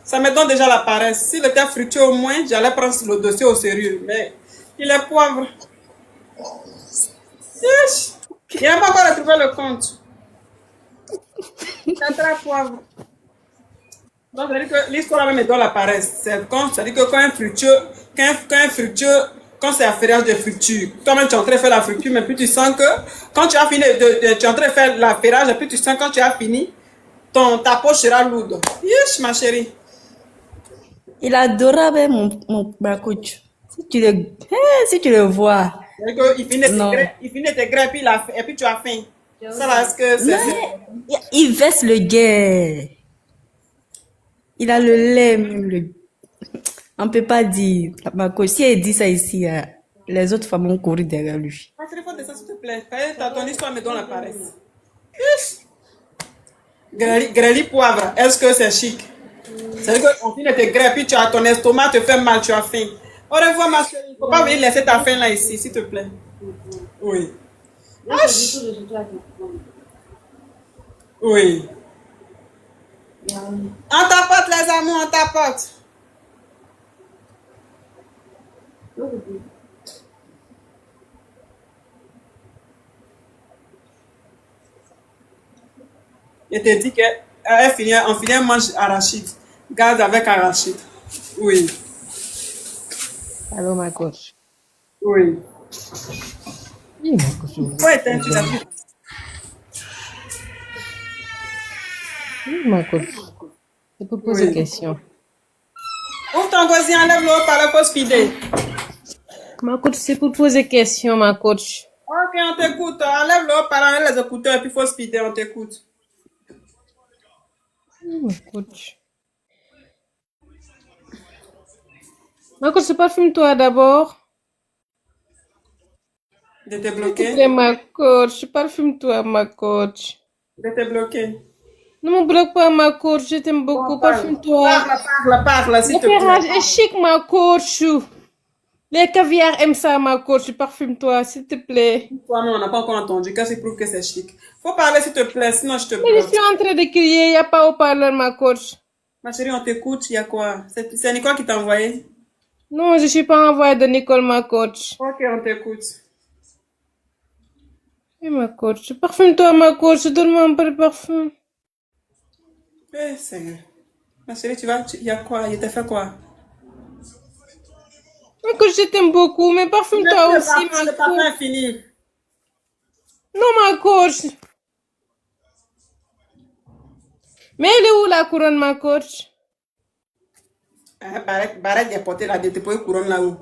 ça me donne déjà la paresse. S'il était fructueux au moins, j'allais prendre le dossier au sérieux. Mais il est poivre. Il n'a pas encore retrouvé le compte. C'est très poivre. Donc, c'est-à-dire que l'histoire même me donne la paresse. C'est-à-dire que quand c'est affairage de fructure, toi-même tu es en train de faire la fructure, mais puis tu sens que quand tu as fini, tu es en train de faire l'affairage, et puis tu sens que quand tu as fini, ta poche sera lourde. Yes, ma chérie. Il est adorable, ma coach. Si tu le vois. Il finit de te greffer, et puis tu as faim. Ça là, est-ce que c'est... Il verse le guet. Il a le lait, même on ne peut pas dire. Ma coach, si elle dit ça ici, les autres femmes vont courir derrière lui. Ma chérie, faut descendre, s'il te plaît. Ton histoire me donne la paresse. Grêlis poivre, est-ce que c'est chic? C'est-à-dire qu'on finit de te greffer, puis ton estomac te fait mal, tu as faim. Au revoir, ma chérie. Il ne faut pas venir laisser ta faim là ici, s'il te plaît. Oui. Oui. On tapote, les amours, on tapote. Je te dis qu'on finit un manche arachide. Gaz avec arachide. Oui. Allô, ma coach. Oui. Oui, ma coach. Pourquoi éteins-tu la vie? Oui, ma coach. C'est pour poser une question. Ouvre ton voisin, enlève l'eau par la poste speedée. Ma coach, c'est pour poser question, ma coach. Ok, on t'écoute. Enlève l'eau par les écouteurs et puis il faut speeder, on t'écoute. Ma coach. Ma coach, parfume-toi d'abord. De te bloquer? S'il te plaît, ma coach, parfume-toi, ma coach. De te bloquer. Ne me bloque pas, ma coach, je t'aime beaucoup, parfume-toi. Parle, s'il te plaît. L'affairage est chic, ma coach. Les caviars aiment ça, ma coach, parfume-toi, s'il te plaît. Toi, mais on n'a pas encore entendu. Qu'est-ce qui prouve que c'est chic? Faut parler, s'il te plaît, sinon je te bloque. Mais je suis en train de crier, il n'y a pas au parleur, ma coach. Ma chérie, on t'écoute, il y a quoi? C'est Nicole qui t'a envoyé? Non, je ne suis pas envoyée de Nicole, ma coach. Ok, on t'écoute. Oui, ma coach, parfume-toi, ma coach, donne-moi un peu de parfum. Eh, Seigneur. Ma chérie, il y a quoi? Il t'a fait quoi? Ma coach, je t'aime beaucoup, mais parfume-toi aussi, ma Le parfum est coach. fini. Non, ma coach. Mais elle est où la couronne, ma coach? Barrête de porter la déposer couronne là-haut.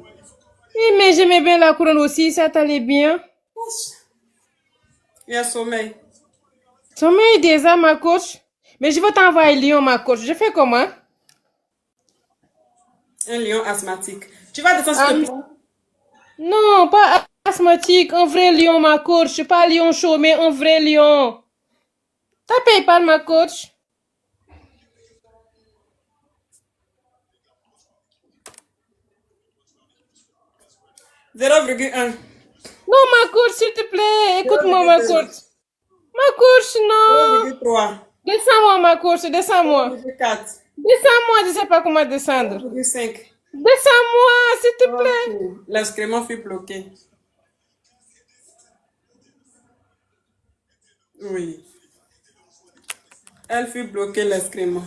Oui, mais j'aimais bien la couronne aussi, ça t'allait bien. Il y a sommeil. Sommeil déjà, ma coach. Mais je vais t'envoyer Lyon, ma coach. Je fais comment? Un lion asthmatique. Tu vas descendre sur le pont? Non, pas asthmatique, un vrai lion, ma coach. Pas lion chaud, mais un vrai lion. T'as payé pas, ma coach? « 0,1. Non, ma coach, s'il te plaît. Écoute-moi, ma coach. Ma coach, non. 0,3. Descends-moi, ma coach, descends-moi. 0,4. Descends-moi, je sais pas comment descendre. 0,5. Descends-moi, s'il te plaît. L'excrément fut bloqué. Oui. Elle fut bloquée, l'excrément.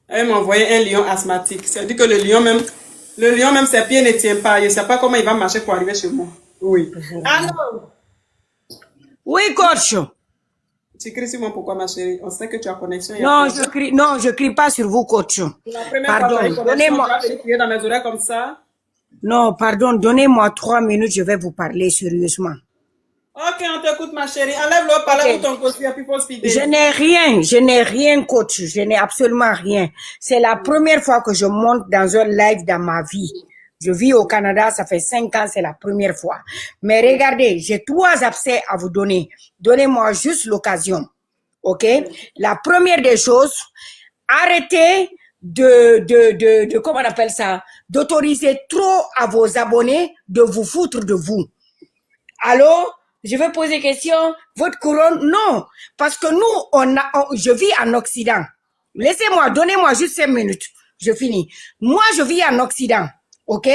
Elle m'a envoyé un lion asthmatique. C'est-à-dire que le lion même, ses pieds ne tiennent pas. Je ne sais pas comment il va marcher pour arriver chez moi. Oui. Allô? Oui, coach. Tu cries sur moi pourquoi, ma chérie? On sait que tu as connexion. Non, je crie pas sur vous, coach. La première Pardon, fois que tu as donnez-moi. connexion, tu vas crier dans mes oreilles comme ça. Non, pardon, donnez-moi 3 minutes, je vais vous parler sérieusement. Ok, on t'écoute, ma chérie. Enlève le parler pour ton côté, puis il faut speeder. Je n'ai rien, coach. Je n'ai absolument rien. C'est la première fois que je monte dans un live dans ma vie. Je vis au Canada, ça fait 5 ans, c'est la première fois. Mais regardez, j'ai 3 abcès à vous donner. Donnez-moi juste l'occasion. ok? La première des choses, arrêtez comment on appelle ça, d'autoriser trop à vos abonnés de vous foutre de vous. Alors, je vais poser question, votre couronne, non, parce que nous, je vis en Occident. Laissez-moi, donnez-moi juste 5 minutes, je finis. Moi, je vis en Occident, ok?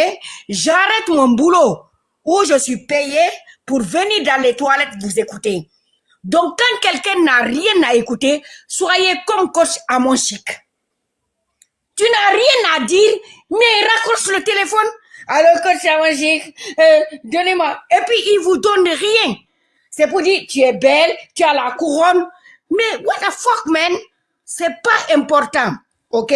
J'arrête mon boulot où je suis payé pour venir dans les toilettes vous écouter. Donc, quand quelqu'un n'a rien à écouter, soyez comme coach à mon chic. Tu n'as rien à dire, mais raccroche le téléphone. Alors, coach à mon chic, donnez-moi. Et puis, il vous donne rien. C'est pour dire, tu es belle, tu as la couronne. Mais what the fuck, man? C'est pas important, ok?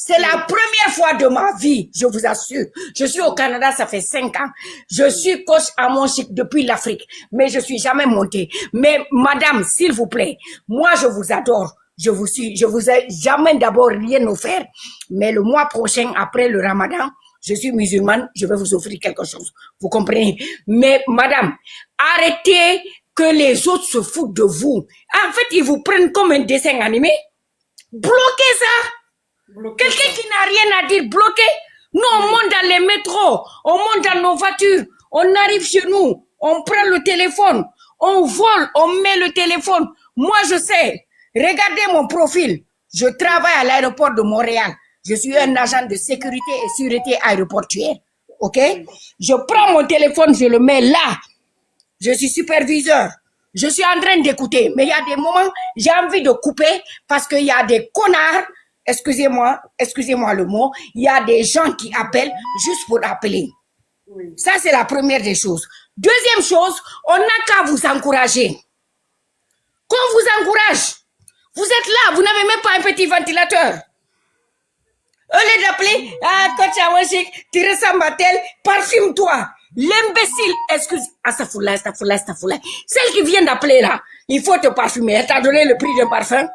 C'est la première fois de ma vie, je vous assure. Je suis au Canada, ça fait 5 ans. Je suis coach à mon chic depuis l'Afrique, mais je suis jamais montée. Mais madame, s'il vous plaît, moi je vous adore. Je vous ai jamais d'abord rien offert. Mais le mois prochain, après le Ramadan, je suis musulmane, je vais vous offrir quelque chose. Vous comprenez? Mais madame, arrêtez que les autres se foutent de vous. En fait, ils vous prennent comme un dessin animé. Bloquez ça. Quelqu'un qui n'a rien à dire, bloqué. Nous, on monte dans les métros, on monte dans nos voitures, on arrive chez nous, on prend le téléphone, on vole, on met le téléphone. Moi, je sais. Regardez mon profil. Je travaille à l'aéroport de Montréal. Je suis un agent de sécurité et sûreté aéroportuaire. OK? Je prends mon téléphone, je le mets là. Je suis superviseur. Je suis en train d'écouter. Mais il y a des moments, j'ai envie de couper parce qu'il y a des connards. Excusez-moi le mot, il y a des gens qui appellent juste pour appeler. Oui. Ça, c'est la première des choses. Deuxième chose, on n'a qu'à vous encourager. Qu'on vous encourage. Vous êtes là, vous n'avez même pas un petit ventilateur. Au lieu d'appeler, coach Awashik, tu ressembles à tel, parfume-toi. L'imbécile, excuse, astaghfirullah. Celle qui vient d'appeler là, il faut te parfumer. Elle t'a donné le prix d'un parfum?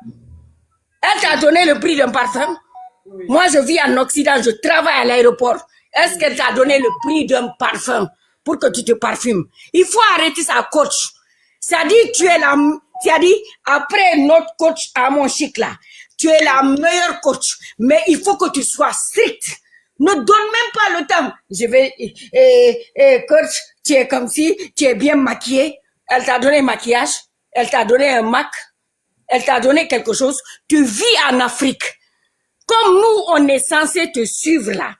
Elle t'a donné le prix d'un parfum? Oui. Moi, je vis en Occident, je travaille à l'aéroport. Est-ce qu'elle t'a donné le prix d'un parfum pour que tu te parfumes? Il faut arrêter ça, coach. C'est-à-dire, après notre coach à mon chic là, tu es la meilleure coach. Mais il faut que tu sois strict. Ne donne même pas le temps. Coach, tu es comme si, tu es bien maquillée. Elle t'a donné un maquillage. Elle t'a donné un Mac. Elle t'a donné quelque chose. Tu vis en Afrique. Comme nous, on est censé te suivre là.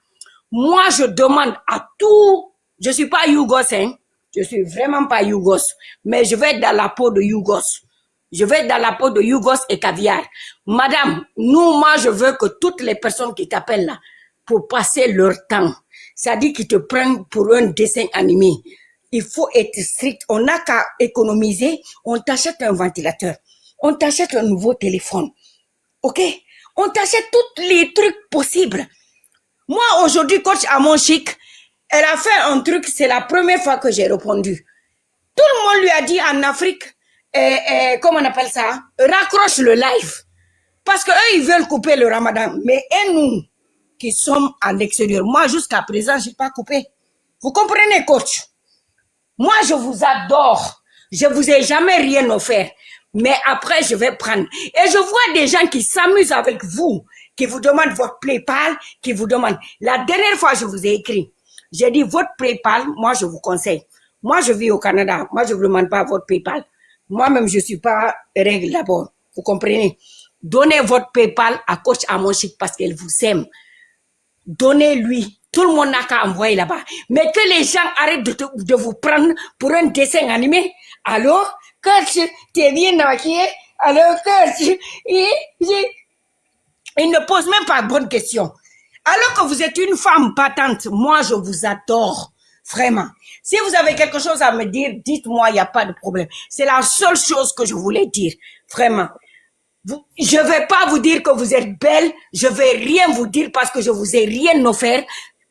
Moi, je demande à tout. Je suis pas Yougos, hein. Je suis vraiment pas Yougos. Mais je vais être dans la peau de Yougos. Je vais être dans la peau de Yougos et caviar. Madame, moi, je veux que toutes les personnes qui t'appellent là, pour passer leur temps, c'est-à-dire qu'ils te prennent pour un dessin animé. Il faut être strict. On n'a qu'à économiser. On t'achète un ventilateur. On t'achète un nouveau téléphone. OK? On t'achète tous les trucs possibles. Moi, aujourd'hui, coach à mon chic, elle a fait un truc, c'est la première fois que j'ai répondu. Tout le monde lui a dit en Afrique, comment on appelle ça? Raccroche le live. Parce que eux, ils veulent couper le Ramadan. Mais nous, qui sommes à l'extérieur, moi, jusqu'à présent, j'ai pas coupé. Vous comprenez, coach? Moi, je vous adore. Je vous ai jamais rien offert. Mais après, je vais prendre. Et je vois des gens qui s'amusent avec vous, qui vous demandent votre PayPal, qui vous demandent. La dernière fois, je vous ai écrit. J'ai dit, votre PayPal, moi, je vous conseille. Moi, je vis au Canada. Moi, je vous demande pas votre PayPal. Moi-même, je suis pas règle d'abord. Vous comprenez? Donnez votre PayPal à coach à mon chic parce qu'elle vous aime. Donnez-lui. Tout le monde n'a qu'à envoyer là-bas. Mais que les gens arrêtent de vous prendre pour un dessin animé. Alors, coach, tu es bien maquillé. Alors, coach, il ne pose même pas de bonnes questions. Alors que vous êtes une femme battante, moi, je vous adore. Vraiment. Si vous avez quelque chose à me dire, dites-moi, il n'y a pas de problème. C'est la seule chose que je voulais dire. Vraiment. Je vais pas vous dire que vous êtes belle. Je vais rien vous dire parce que je vous ai rien offert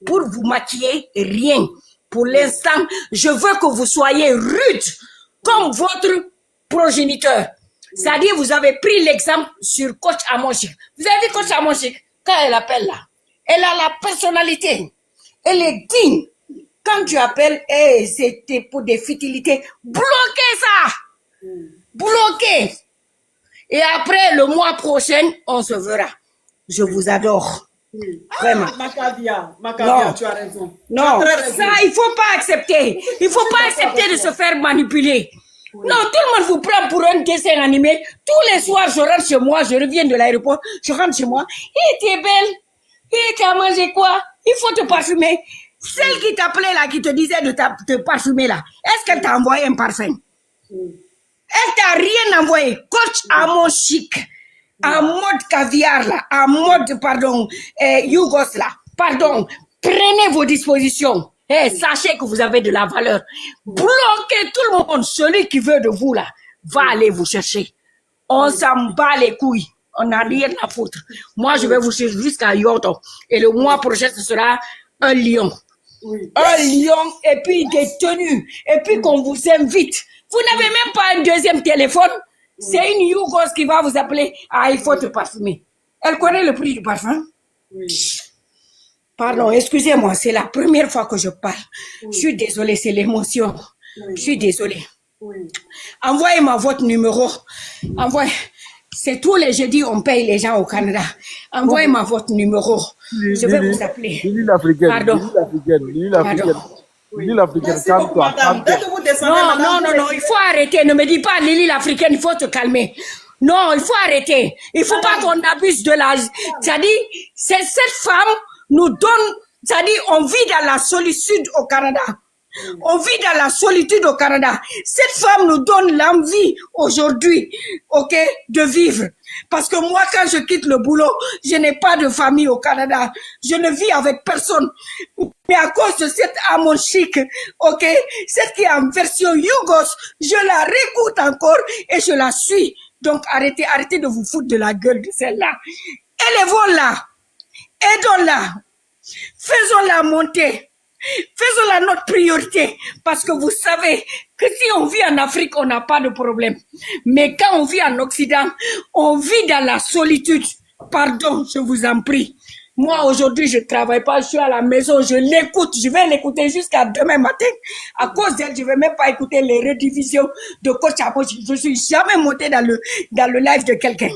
pour vous maquiller. Rien. Pour l'instant, je veux que vous soyez rude comme votre progéniteur. C'est-à-dire, vous avez pris l'exemple sur coach Amonchik. Vous avez vu coach Amonchik, quand elle appelle là, elle a la personnalité. Elle est digne. Quand tu appelles, c'était pour des futilités. Bloquez ça! Bloquez! Et après, le mois prochain, on se verra. Je vous adore. Vraiment. Ma caviar, tu as raison. Non, tu as très raison. ça, il faut pas accepter. Il faut pas accepter de se faire manipuler. Non, tout le monde vous prend pour un dessin animé. Tous les soirs, je rentre chez moi, je reviens de l'aéroport, je rentre chez moi. Et t'es belle. Et tu as mangé quoi? Il faut te parfumer. Celle qui t'appelait là, qui te disait de te parfumer là, est-ce qu'elle t'a envoyé un parfum? Elle t'a rien envoyé. Coach à mon chic, en mode caviar là, en mode, pardon, Yougos là, pardon, prenez vos dispositions. Sachez que vous avez de la valeur. Bloquez tout le monde. Celui qui veut de vous là, va aller vous chercher. On s'en bat les couilles. On n'a rien à foutre. Moi, je vais vous chercher jusqu'à Yoto. Et le mois prochain, ce sera un lion. Un lion et puis des tenues. Et puis qu'on vous invite. Vous n'avez même pas un deuxième téléphone. C'est une Yougos qui va vous appeler. Ah, il faut te parfumer. Elle connaît le prix du parfum? Pardon, excusez-moi, c'est la première fois que je parle. Je suis désolée, c'est l'émotion. Je suis désolée. Envoyez-moi votre numéro. C'est tous les jeudis, on paye les gens au Canada. Envoyez-moi votre numéro. Je vais vous appeler. Lily l'Africaine. Pardon. Lily l'Africaine, calme-toi. Non, il faut arrêter. Ne me dis pas Lily l'Africaine, il faut te calmer. Non, il faut arrêter. Il faut pas qu'on abuse de l'âge. C'est-à-dire, cette femme nous donne, c'est-à-dire, on vit dans la solitude au Canada. On vit dans la solitude au Canada. Cette femme nous donne l'envie aujourd'hui, ok, de vivre. Parce que moi, quand je quitte le boulot, je n'ai pas de famille au Canada. Je ne vis avec personne. Mais à cause de cette Amon Chic, ok, cette qui est en version Yougos, je la réécoute encore et je la suis. Donc, arrêtez de vous foutre de la gueule de celle-là. Élevons-la. Aidons-la. Faisons-la monter. Faisons-la notre priorité. Parce que vous savez que si on vit en Afrique, on n'a pas de problème. Mais quand on vit en Occident, on vit dans la solitude. Pardon, je vous en prie. Moi, aujourd'hui, je ne travaille pas, je suis à la maison, je l'écoute. Je vais l'écouter jusqu'à demain matin. À cause d'elle, je ne vais même pas écouter les rediffusions de Coach Amos. Je ne suis jamais montée dans le live de quelqu'un.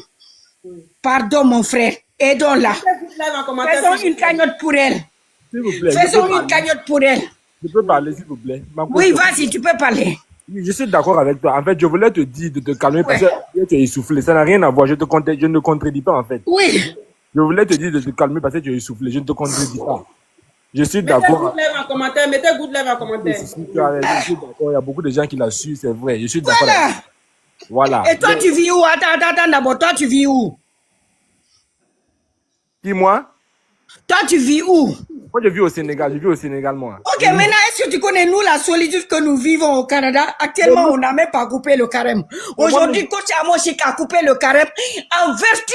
Pardon, mon frère. Aidons-la. Faisons une cagnotte pour elle. S'il vous plaît. Faisons une cagnotte pour elle. Je peux parler, s'il vous plaît. Oui, vas-y, tu peux parler. Oui, je suis d'accord avec toi. En fait, je voulais te dire de te calmer parce que tu es essoufflé. Ça n'a rien à voir. Je ne contredis pas, en fait. Oui. Je voulais te dire de te calmer parce que tu es essoufflé. Je ne te contredis pas. Je suis d'accord. Mettez good lève en commentaire. Je suis d'accord. Il y a beaucoup de gens qui la suivent, c'est vrai. Je suis d'accord. Voilà. Et toi, tu vis où? Attends, d'abord, toi, tu vis où? Dis-moi. Toi, tu vis où? Moi, je vis au Sénégal. Je vis au Sénégal, moi. Ok, maintenant, est-ce que tu connais, nous, la solitude que nous vivons au Canada? Actuellement, on n'a même pas coupé le carême. Aujourd'hui, Coach Amoshik a coupé le carême en vertu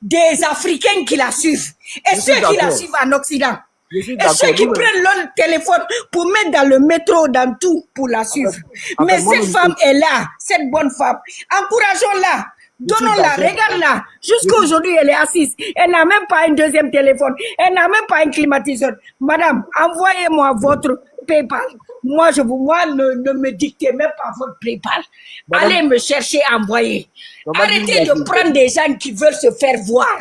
des Africains qui la suivent. Et ceux qui la suivent en Occident. Et ceux qui prennent leur téléphone pour mettre dans le métro, dans tout, pour la suivre. Mais cette femme est là, cette bonne femme. Encourageons-la. Donnons-la, regarde-la. Jusqu'à aujourd'hui, elle est assise. Elle n'a même pas un deuxième téléphone. Elle n'a même pas un climatiseur. Madame, envoyez-moi votre PayPal. Moi, ne me dictez même pas votre PayPal. Allez me chercher, envoyer. Arrêtez de prendre des gens qui veulent se faire voir.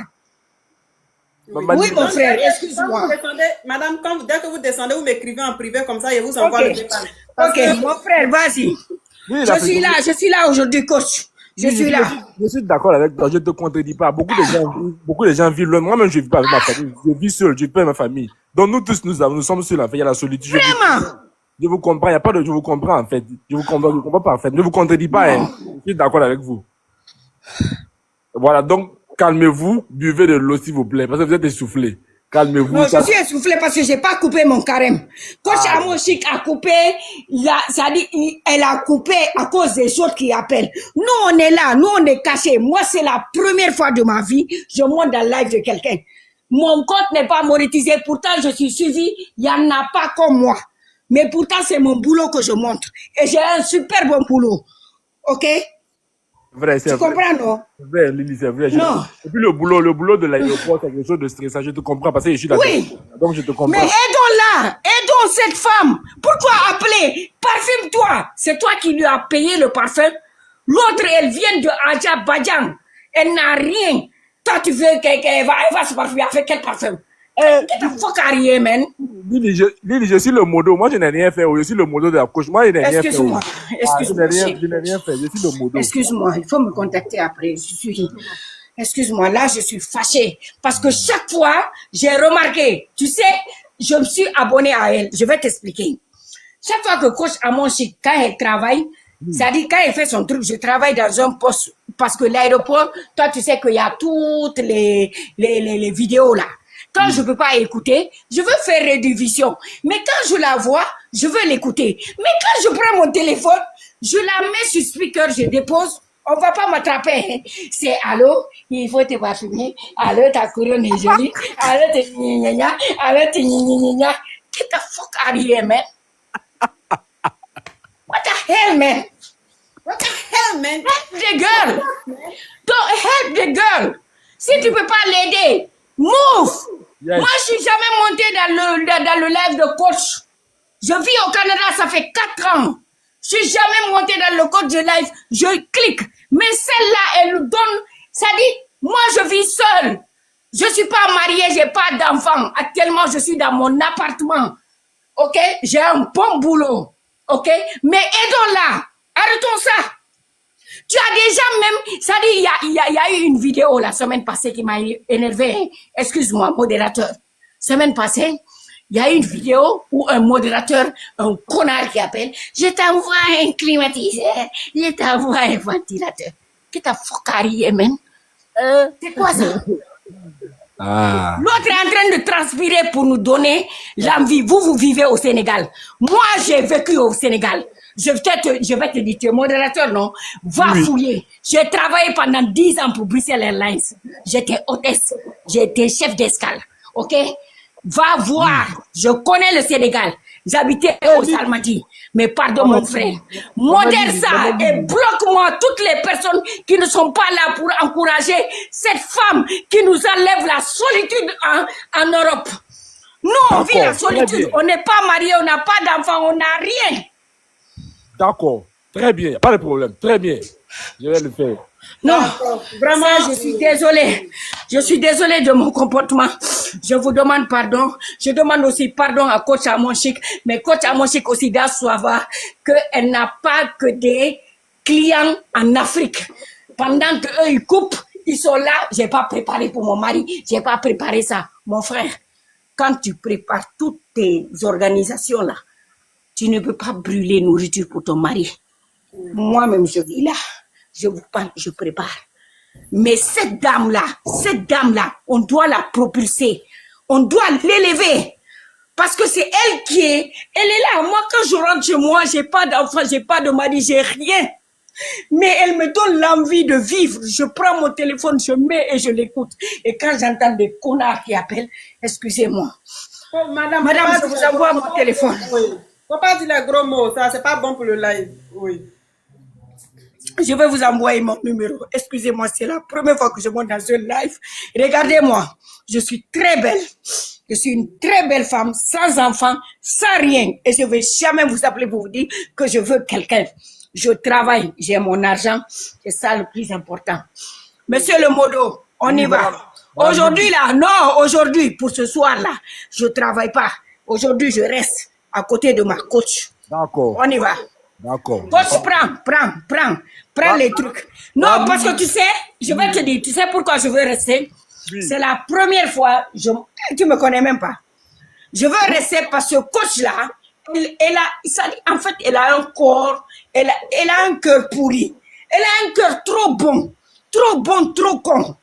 Oui, mon frère, excuse-moi. Madame, dès que vous descendez, vous m'écrivez en privé comme ça et vous envoie le PayPal. Ok, mon frère, vas-y. Je suis là aujourd'hui, coach. Je suis là. Je suis d'accord avec toi, je ne te contredis pas. Beaucoup de gens vivent loin. Moi-même, je ne vis pas avec ma famille. Je vis seul, je vis pas avec ma famille. Donc, nous tous, nous sommes seuls, en fait. Il y a la solitude. Vraiment? Je vous comprends. Il n'y a pas de je vous comprends, en fait. Je vous comprends pas, en fait. Ne vous contredis pas, hein. Je suis d'accord avec vous. Voilà. Donc, calmez-vous, buvez de l'eau, s'il vous plaît, parce que vous êtes essoufflé. Calmez-vous. Non, je suis essoufflé parce que j'ai pas coupé mon carême. Coach Amoshik a coupé, elle a coupé à cause des autres qui appellent. Nous, on est là, nous, on est cachés. Moi, c'est la première fois de ma vie, je monte dans le live de quelqu'un. Mon compte n'est pas monétisé, pourtant je suis suivi, il y en a pas comme moi. Mais pourtant, c'est mon boulot que je montre. Et j'ai un super bon boulot. Ok? Vrai, c'est tu vrai. comprends, non? C'est vrai, Lily, c'est vrai. Non. Et puis le boulot de l'aéroport, c'est quelque chose de stressant. Je te comprends parce que je suis là. Oui. Donc je te comprends. Mais aidons-la, aidons cette femme. Pourquoi appeler? Parfume-toi. C'est toi qui lui as payé le parfum. L'autre, elle vient de Adjabadjan. Elle n'a rien. Toi, tu veux qu'elle va se parfumer avec quel parfum? Get the fuck out of here, man. Lily, je suis le modo. Moi, je n'ai rien fait. Je suis le modo de la coach. Moi, je n'ai rien fait. Excuse-moi. Excuse-moi. Je n'ai rien fait. Je suis le modo. Excuse-moi. Il faut me contacter après. Excuse-moi. Là, je suis fâchée. Parce que chaque fois, j'ai remarqué. Tu sais, je me suis abonnée à elle. Je vais t'expliquer. Chaque fois que coach Amon Chic, quand elle travaille, c'est-à-dire quand elle fait son truc, je travaille dans un poste. Parce que l'aéroport, toi, tu sais qu'il y a toutes les vidéos là. Quand je peux pas écouter, je veux faire rédivision. Mais quand je la vois, je veux l'écouter. Mais quand je prends mon téléphone, je la mets sur speaker, je dépose, on va pas m'attraper. C'est allô, il faut te parfumer. Allô, ta couronne est jolie. Allô, t'es gna gna. Allô, t'es gna gna. Get the fuck out of here, man. What the hell, man? What the hell, man? Help the girl. Don't help the girl. Si tu peux pas l'aider, move. Yes. Moi, je suis jamais montée dans le live de coach. Je vis au Canada, ça fait 4 ans. Je suis jamais montée dans le coach de live. Je clique. Mais celle-là, elle nous donne... Ça dit, moi, je vis seule. Je suis pas mariée, j'ai pas d'enfant. Actuellement, je suis dans mon appartement. OK? J'ai un bon boulot. OK? Mais aidons-la. Arrêtons ça. Tu as déjà même, ça dit, il y a eu une vidéo la semaine passée qui m'a énervé. Excuse-moi, modérateur. Semaine passée, il y a eu une vidéo où un modérateur, un connard qui appelle, je t'envoie un climatiseur, je t'envoie un ventilateur. Qu'est-ce que t'as focarié, man? C'est quoi ça? L'autre est en train de transpirer pour nous donner l'envie. Vous vivez au Sénégal. Moi, j'ai vécu au Sénégal. Je vais te dire, tu es modérateur, non? Va fouiller. J'ai travaillé pendant 10 ans pour Bruxelles Airlines. J'étais hôtesse. J'étais chef d'escale. OK? Va voir. Je connais le Sénégal. J'habitais au Salmadi. Mais pardon, mon frère. Modère ça et bloque-moi toutes les personnes qui ne sont pas là pour encourager cette femme qui nous enlève la solitude en Europe. Nous, on vit la solitude. On n'est pas mariés, on n'a pas d'enfants, on n'a rien. D'accord. Très bien. Pas de problème. Très bien. Je vais le faire. Non, vraiment, je suis désolée. Je suis désolée de mon comportement. Je vous demande pardon. Je demande aussi pardon à coach Amon Chic. Mais coach Amon Chic aussi doit savoir qu'elle n'a pas que des clients en Afrique. Pendant qu'eux, ils coupent, ils sont là. J'ai pas préparé pour mon mari. J'ai pas préparé ça. Mon frère, quand tu prépares toutes tes organisations là, tu ne peux pas brûler nourriture pour ton mari. Moi-même, je vis là. Je vous parle, je prépare. Mais cette dame-là, on doit la propulser. On doit l'élever. Parce que c'est elle elle est là. Moi, quand je rentre chez moi, j'ai pas d'enfant, j'ai pas de mari, j'ai rien. Mais elle me donne l'envie de vivre. Je prends mon téléphone, je mets et je l'écoute. Et quand j'entends des connards qui appellent, excusez-moi. Oh, madame, je vous envoie mon téléphone. Oui. Faut pas dire les gros mots, ça, c'est pas bon pour le live. Oui. Je vais vous envoyer mon numéro. Excusez-moi, c'est la première fois que je monte dans un live. Regardez-moi, je suis très belle. Je suis une très belle femme, sans enfant, sans rien. Et je ne vais jamais vous appeler pour vous dire que je veux quelqu'un. Je travaille, j'ai mon argent. C'est ça le plus important. Monsieur le modo, on y va. Aujourd'hui, là, non, aujourd'hui, pour ce soir-là, je ne travaille pas. Aujourd'hui, je reste à côté de ma coach. D'accord. On y va. D'accord. Coach, prends les trucs. Non, parce que tu sais, je vais te dire, tu sais pourquoi je veux rester? Oui. C'est la première fois, tu me connais même pas. Je veux rester parce que coach-là, en fait, elle a un corps, elle a un cœur pourri. Elle a un cœur trop bon, trop con.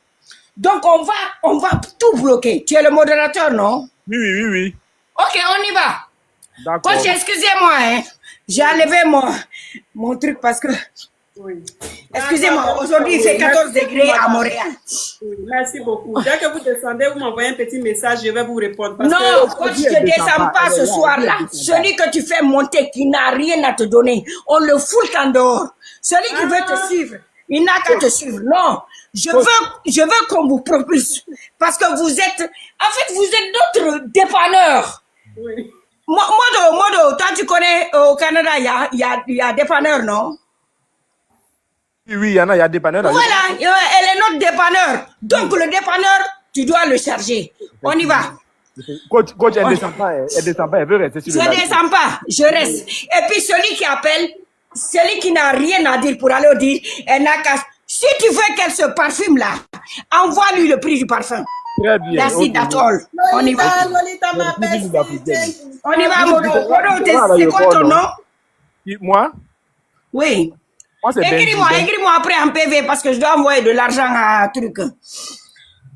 Donc, on va tout bloquer. Tu es le modérateur, non? Oui. Ok, on y va. D'accord. Coach, excusez-moi, hein. J'ai enlevé mon truc parce que... Oui. Excusez-moi, aujourd'hui il fait 14 degrés à Montréal. Oui, merci beaucoup. Dès que vous descendez, vous m'envoyez un petit message, je vais vous répondre. Parce non, que coach, je ne descends pas ce soir-là. Celui que tu fais monter, qui n'a rien à te donner, on le fout en dehors. Celui qui veut te suivre, il n'a qu'à te suivre. Non, je veux qu'on vous propulse. Parce que vous êtes notre dépanneur. Oui. Modo, toi tu connais au Canada, il y a dépanneur, non? Oui, il y en a, il y a des dépanneurs. Voilà, elle est notre dépanneur. Donc le dépanneur, tu dois le charger. On y va. Coach, elle descend pas, elle veut rester sur Je le ne live. descends pas, je reste. Et puis celui qui appelle, celui qui n'a rien à dire pour aller dire, elle n'a qu'à... Si tu veux qu'elle se parfume là, envoie-lui le prix du parfum. Très bien. That's it, that's all. On y va. Lolita, ma bestie. On y va, Modo. Modo, c'est quoi ton nom? Moi? Oui. Moi, c'est Benji. Écris-moi après en PV parce que je dois envoyer de l'argent à truc.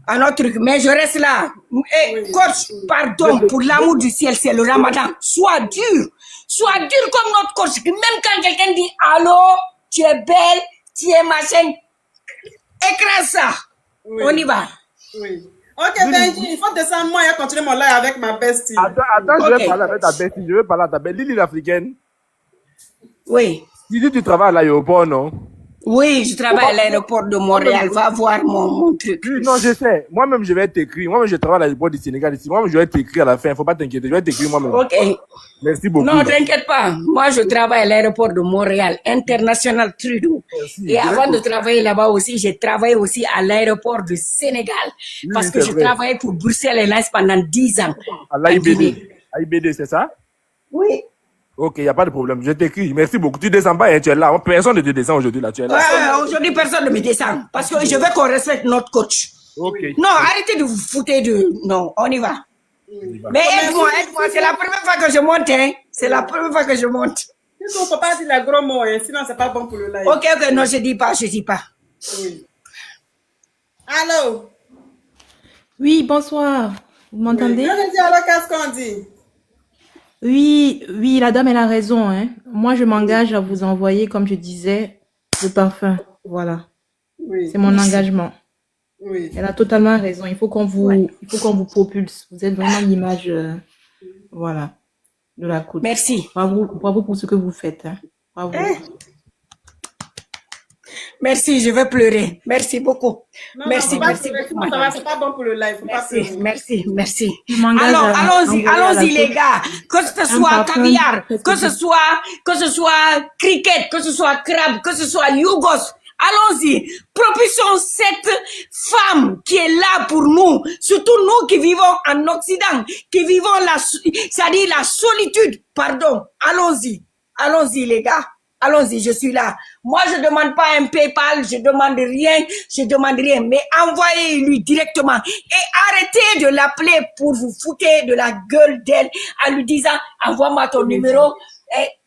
À notre truc. Mais je reste là. Et, coach, pardon, pour l'amour du ciel, c'est le ramadan. Sois dur. Sois dur comme notre coach. Même quand quelqu'un dit allô, tu es belle, tu es machin, écrase ça. Oui. On y va. Oui. Ok, Benji, il faut descendre moi et continuer mon live avec ma bestie. Attends, je vais parler avec ta bestie. Je vais parler à ta bestie. Lily l'africaine. Oui. Tu travailles à l'aéroport, non? Oui, je travaille à l'aéroport de Montréal. Va voir mon truc. Oui, non, je sais. Moi-même, je vais t'écrire. Moi-même, je travaille à l'aéroport du Sénégal ici. Moi-même, je vais t'écrire à la fin. Faut pas t'inquiéter. Je vais t'écrire moi-même. Ok. Merci beaucoup. Non, t'inquiète pas. Moi, je travaille à l'aéroport de Montréal, International Trudeau. Et avant de travailler là-bas aussi, j'ai travaillé aussi à l'aéroport du Sénégal. Parce que je travaillais pour Bruxelles Airlines pendant 10 ans. À l'AIBD. AIBD, c'est ça? Oui. Ok, il n'y a pas de problème. Je t'écris. Merci beaucoup. Tu descends pas, hein, tu es là. Personne ne te descend aujourd'hui, là. Tu es là. Aujourd'hui, personne ne me descend. Parce que je veux qu'on respecte notre coach. Ok. Non, arrêtez de vous foutre de... Non, on y va. Mais aide-moi. C'est la première fois que je monte, hein. C'est la première fois que je monte. Il ne faut pas dire les gros mots, hein, sinon c'est pas bon pour le live. Ok, non, je dis pas. Oui. Allô? Oui, bonsoir. Vous m'entendez? Je dis alors, qu'est-ce qu'on dit? Oui, la dame, elle a raison, hein. Moi, je m'engage à vous envoyer, comme je disais, le parfum. Voilà. Oui. C'est mon engagement. Oui. Elle a totalement raison. Il faut qu'on vous propulse. Vous êtes vraiment l'image, voilà, de la côte. Merci. Bravo pour ce que vous faites, hein. Bravo. Merci, je vais pleurer. Merci beaucoup. Non, merci, non, merci. Sinon, ça va, c'est pas bon pour le live. Faut pas pleurer. Merci. Je m'engage à envoyer à la Allons-y, les côte gars. Que ce soit parfum caviar, presque que ce soit cricket, que ce soit crabe, que ce soit yougos. Allons-y. Propulsons cette femme qui est là pour nous. Surtout nous qui vivons en Occident, qui vivons c'est-à-dire la solitude. Pardon. Allons-y, les gars. Allons-y, je suis là. Moi, je demande pas un PayPal, je demande rien, mais envoyez-lui directement et arrêtez de l'appeler pour vous foutre de la gueule d'elle en lui disant envoie-moi ton numéro.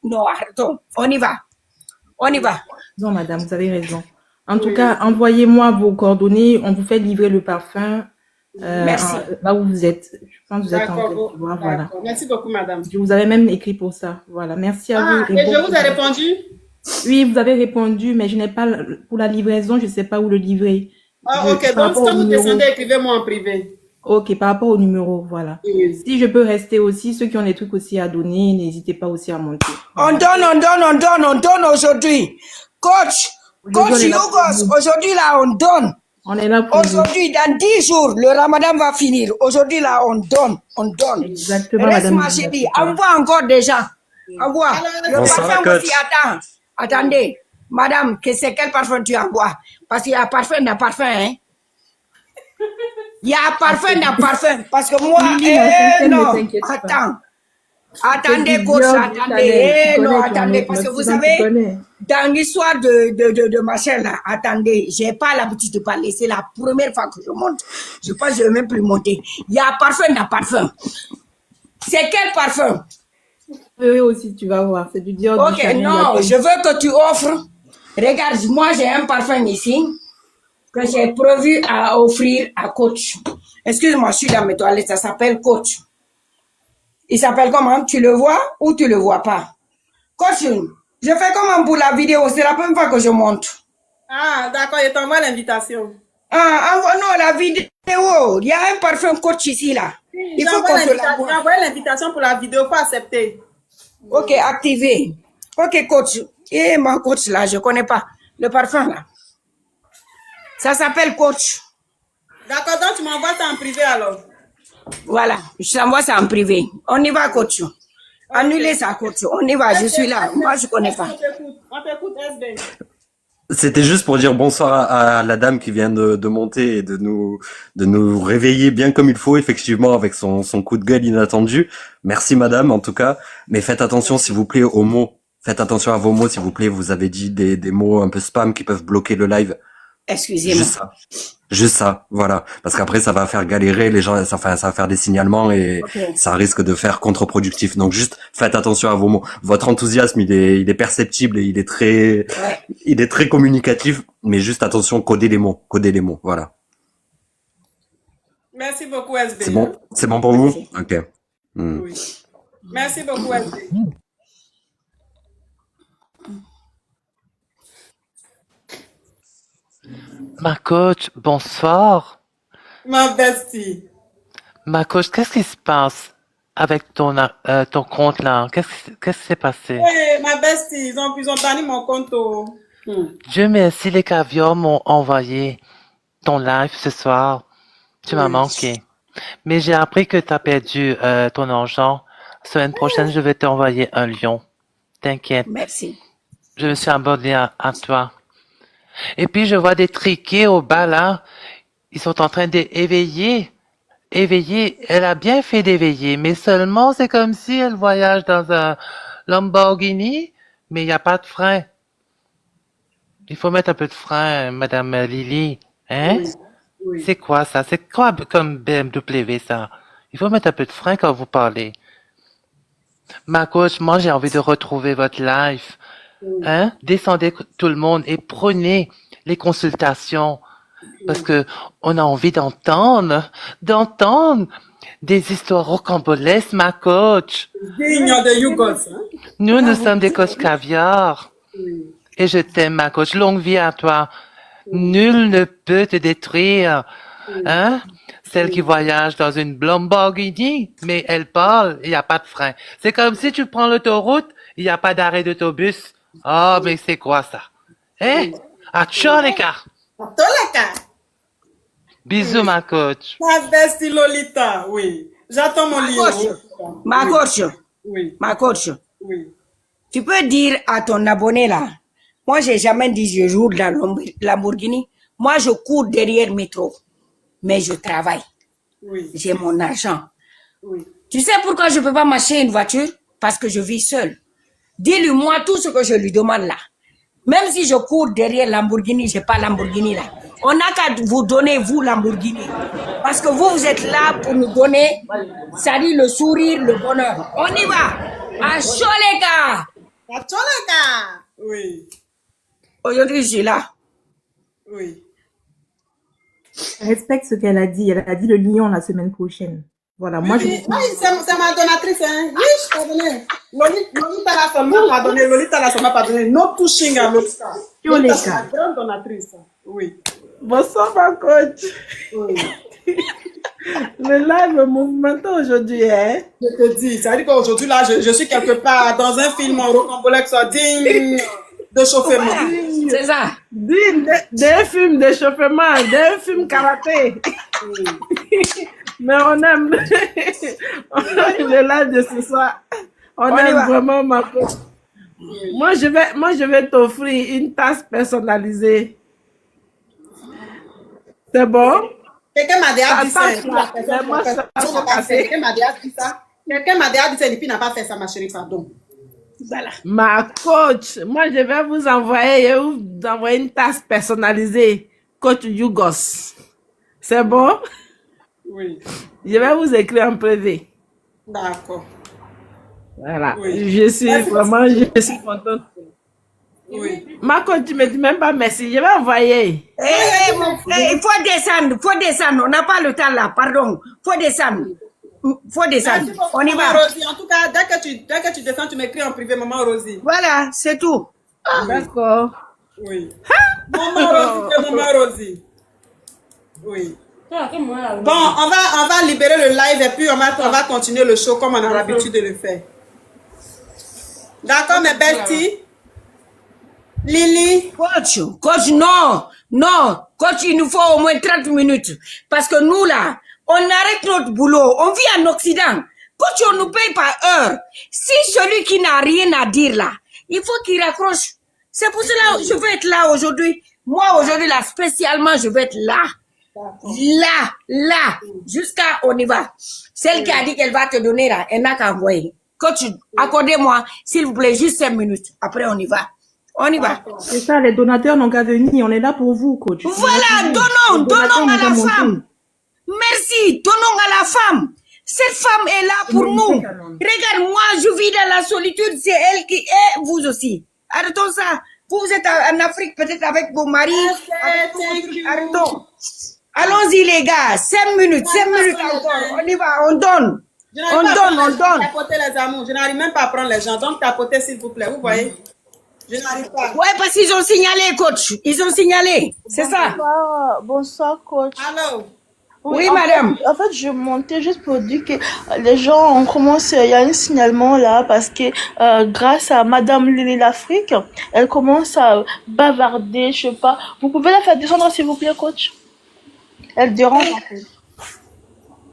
Non, arrêtons. On y va. Non, madame, vous avez raison. En tout cas, envoyez-moi vos coordonnées. On vous fait livrer le parfum. Merci. Là où vous êtes. Je pense que vous êtes en D'accord. Côte d'Ivoire, voilà. Merci beaucoup, madame. Je vous avais même écrit pour ça. Voilà. Merci à vous. Et je vous ai répondu? Oui, vous avez répondu, mais je n'ai pas, pour la livraison, je ne sais pas où le livrer. Ah, ok. Donc, quand vous descendez, écrivez-moi en privé. Ok, par rapport au numéro, voilà. Oui. Si je peux rester aussi, ceux qui ont des trucs aussi à donner, n'hésitez pas aussi à monter. On donne aujourd'hui. Coach Yougos, aujourd'hui là, on donne. On est là pour aujourd'hui, dans 10 jours, le ramadan va finir. Aujourd'hui là, on donne. Exactement, reste madame. ma chérie, envoie encore des gens. Envoie. Le parfum aussi, attendez. Madame, c'est quel parfum tu envoies? Parce qu'il y a parfum dans parfum, hein. Il y a parfum dans parfum. Parce que moi, non, attendez, coach, attendez, parce que vous savez, dans l'histoire de machin là, attendez, j'ai pas l'habitude de parler, c'est la première fois que je monte. Je pense que je vais même plus monter. Il y a parfum dans parfum. C'est quel parfum? Oui, aussi, tu vas voir, c'est du Dior. Ok, non, je veux que tu offres. Regarde, moi j'ai un parfum ici que j'ai prévu à offrir à coach. Excuse-moi, je suis dans mes toilettes, ça s'appelle coach. Il s'appelle comment? Tu le vois ou tu le vois pas? Coach, je fais comment pour la vidéo? C'est la première fois que je monte. Ah, d'accord, je t'envoie l'invitation. Ah, non, la vidéo. Il y a un parfum coach ici, là. Il faut qu'on se la voie. J'ai envoyé l'invitation pour la vidéo, faut accepter. Ok, activé. Ok, coach. Et mon coach, là, je connais pas. Le parfum, là. Ça s'appelle coach. D'accord, donc tu m'envoies ça en privé alors. Voilà, je t'envoie ça en privé. On y va, coach. Annulez ça, coach. On y va, je suis là. Moi, je connais pas. On t'écoute, SB. C'était juste pour dire bonsoir à la dame qui vient de monter et de nous réveiller bien comme il faut, effectivement, avec son coup de gueule inattendu. Merci madame, en tout cas. Mais faites attention, s'il vous plaît, aux mots. Faites attention à vos mots, s'il vous plaît. Vous avez dit des mots un peu spam qui peuvent bloquer le live. Excusez-moi. Juste ça. Juste ça, voilà. Parce qu'après, ça va faire galérer les gens, ça va faire des signalements et Ok. ça risque de faire contre-productif. Donc juste, faites attention à vos mots. Votre enthousiasme, il est perceptible et il est très communicatif, mais juste attention, codez les mots, voilà. Merci beaucoup, SB. C'est bon pour vous? Ok. Hmm. Oui. Merci beaucoup, SB. Ma coach, bonsoir. Ma bestie. Ma coach, qu'est-ce qui se passe avec ton compte là? Qu'est-ce qui s'est passé? Hey, ma bestie, ils ont banni mon compte. Dieu merci, les caviars m'ont envoyé ton live ce soir. Tu m'as manqué. Mais j'ai appris que tu as perdu ton argent. Semaine prochaine, je vais t'envoyer un lion. T'inquiète. Merci. Je me suis abonné à toi. Et puis, je vois des triquets au bas là. Ils sont en train d'éveiller. Éveiller. Elle a bien fait d'éveiller, mais seulement c'est comme si elle voyage dans un Lamborghini, mais il n'y a pas de frein. Il faut mettre un peu de frein, Madame Lily. Hein? Oui. C'est quoi ça? C'est quoi comme BMW ça? Il faut mettre un peu de frein quand vous parlez. Ma coach, moi j'ai envie de retrouver votre live. Hein? Descendez tout le monde et prenez les consultations. Parce que on a envie d'entendre des histoires rocambolesques, ma coach. Digne de Yougos. Hein? Nous sommes des coachs caviar. Oui. Et je t'aime, ma coach. Longue vie à toi. Nul ne peut te détruire. Hein? Celle qui voyage dans une Lamborghini, mais elle parle, il n'y a pas de frein. C'est comme si tu prends l'autoroute, il n'y a pas d'arrêt d'autobus. Oh, mais c'est quoi ça? Hein? À Tcholeka. Bisous, ma coach. Ma bestie Lolita, oui. J'attends mon livre. Ma coach. Oui. Ma coach. Oui. Tu peux dire à ton abonné là, moi j'ai jamais dit je joue de la Lamborghini. Moi je cours derrière métro. Mais je travaille. Oui. J'ai mon argent. Oui. Tu sais pourquoi je peux pas m'acheter une voiture? Parce que je vis seule. Dis-lui moi tout ce que je lui demande là. Même si je cours derrière Lamborghini, j'ai pas Lamborghini là. On n'a qu'à vous donner, vous, Lamborghini. Parce que vous, vous êtes là pour nous donner, ça dit le sourire, le bonheur. On y va. À Choleka. À Choleka. Oui. Aujourd'hui, je suis là. Oui. Respecte ce qu'elle a dit. Elle a dit le lion la semaine prochaine. Voilà, moi je... Oui, c'est ma donatrice, hein. Oui, je t'ai donné. Lolita l'a seulement pas donné. Lolita l'a seulement pas donné. No touching à Lolita. Lolita, c'est ma grande donatrice. Oui. Bonsoir, ma coach. Oui. Le live mouvementé aujourd'hui, hein? Je te dis, ça veut dire qu'aujourd'hui, là, je suis quelque part dans un film en rocambolesque, digne de chauffement. C'est ça. Digne d'un film d'échauffement, d'un film karaté. Mais on aime le live de ce soir. On aime vraiment ma coach. Moi, je vais t'offrir une tasse personnalisée. C'est bon? Quelqu'un m'a déjà dit ça. Quelqu'un m'a déjà dit ça et puis n'a pas fait ça, ma chérie, pardon. Voilà. Ma coach, moi je vais vous envoyer une tasse personnalisée. Coach Yougos. C'est bon? Oui. Je vais vous écrire en privé. D'accord. Voilà. Oui. Je suis contente. Oui. Ma coach, tu me dis même pas merci. Je vais envoyer. Il faut descendre. On n'a pas le temps là, pardon. Faut descendre. On y va. Rosie. En tout cas, dès que tu descends, tu m'écris en privé, maman Rosie. Voilà, c'est tout. D'accord. Oui. Maman Rosie. Oui. Bon, on va libérer le live et puis on va continuer le show comme on a l'habitude de le faire. D'accord, mes besties? Lily? Coach, non. Coach, il nous faut au moins 30 minutes. Parce que nous, là, on arrête notre boulot. On vit en Occident. Coach, on nous paye par heure. Si celui qui n'a rien à dire, là, il faut qu'il raccroche. C'est pour cela que je veux être là aujourd'hui. Moi, aujourd'hui, là, spécialement, je veux être là. Là. Jusqu'à, on y va. Celle qui a dit qu'elle va te donner, là, elle n'a qu'à envoyer. Coach, accordez-moi, s'il vous plaît, juste 5 minutes. Après, on y va. On y va. C'est ça, les donateurs n'ont qu'à venir. On est là pour vous, coach. Voilà, donnons à la femme. Merci, donnons à la femme. Cette femme est là pour nous. Regarde, moi, je vis dans la solitude. C'est elle qui est, vous aussi. Arrêtons ça. Vous êtes en Afrique, peut-être avec vos maris. Arrêtons. Allons-y, les gars. 5 minutes encore. On y va, on donne. On donne. Tapoter les amours. Je n'arrive même pas à prendre les gens. Donc, tapotez, s'il vous plaît. Vous voyez? Je n'arrive pas. Ouais, parce qu'ils ont signalé, coach. Ils ont signalé. C'est ça. Bonsoir, coach. Allô? Oui, madame. En fait, je montais juste pour dire que les gens, on commence, il y a un signalement là, parce que grâce à Madame Lily l'Afrique, elle commence à bavarder, je sais pas. Vous pouvez la faire descendre, s'il vous plaît, coach? Elle dérange en fait.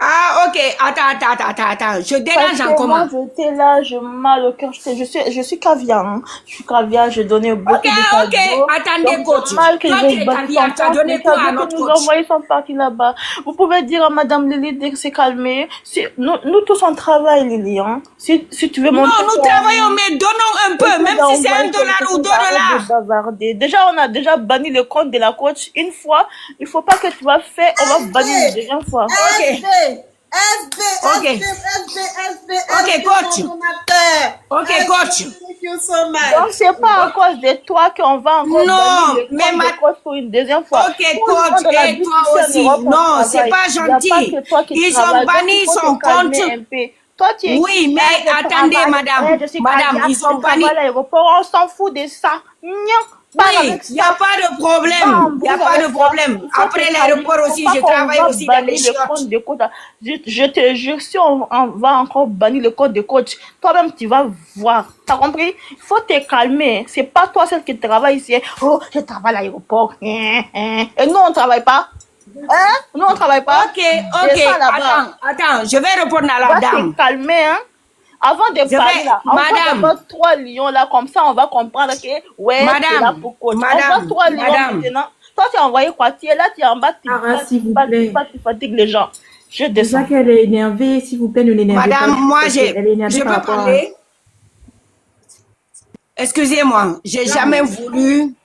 Ah, ok. Attends. Je dérange Parce en que comment? moi, j'étais là, je mal au cœur. Je suis caviar, hein. Je suis caviar, je donnais beaucoup de cadeaux. Attendez, Donc, coach. mal que Toi, je tu es bannisse caviar, tu as donné les quoi à cadeaux notre que nous coach? envoyés sont partis là-bas. Vous pouvez dire à Madame Lily de se calmer. Nous tous on travaille, Lily, hein. Si tu veux Non, monter. nous travaillons, mais donnons un peu, même si c'est $1 ou $2. Déjà, on a déjà banni le compte de la coach une fois. Il faut pas que tu vas faire, on va bannir une deuxième fois. Ok, coach. Ok, coach. Donc, c'est pas à cause de toi qu'on va encore Non, bannir le mais compte de coach pour une deuxième fois. Ok, coach, et toi aussi. Non, c'est pas gentil. Ils ont banni son compte. Toi, tu es oui, mais attendez, madame. Madame, ils ont banni. On s'en fout de ça. Oui, il n'y a pas de problème. Il n'y a pas de problème. Après l'aéroport aussi, je travaille aussi dans les chiottes. Je te jure, si on va encore bannir le code de coach, toi-même, tu vas voir. T'as compris? Il faut te calmer. C'est pas toi celle qui travaille ici. Oh, je travaille à l'aéroport. Et nous, on ne travaille pas. Hein? Nous, on ne travaille pas. Ok. Attends, je vais répondre à la dame. Va te calmer, hein? Avant de parler là, on va 3 lions là, comme ça on va comprendre que ouais, madame, c'est là pour coach. Madame, on voit 3 lions maintenant. Toi tu as envoyé quoi? Tu es là, tu es en bas, tu fatigues les gens. Je descends. C'est ça qu'elle est énervée, s'il vous plaît, ne l'énervez pas. Madame, moi je peux parler. Excusez-moi, j'ai jamais voulu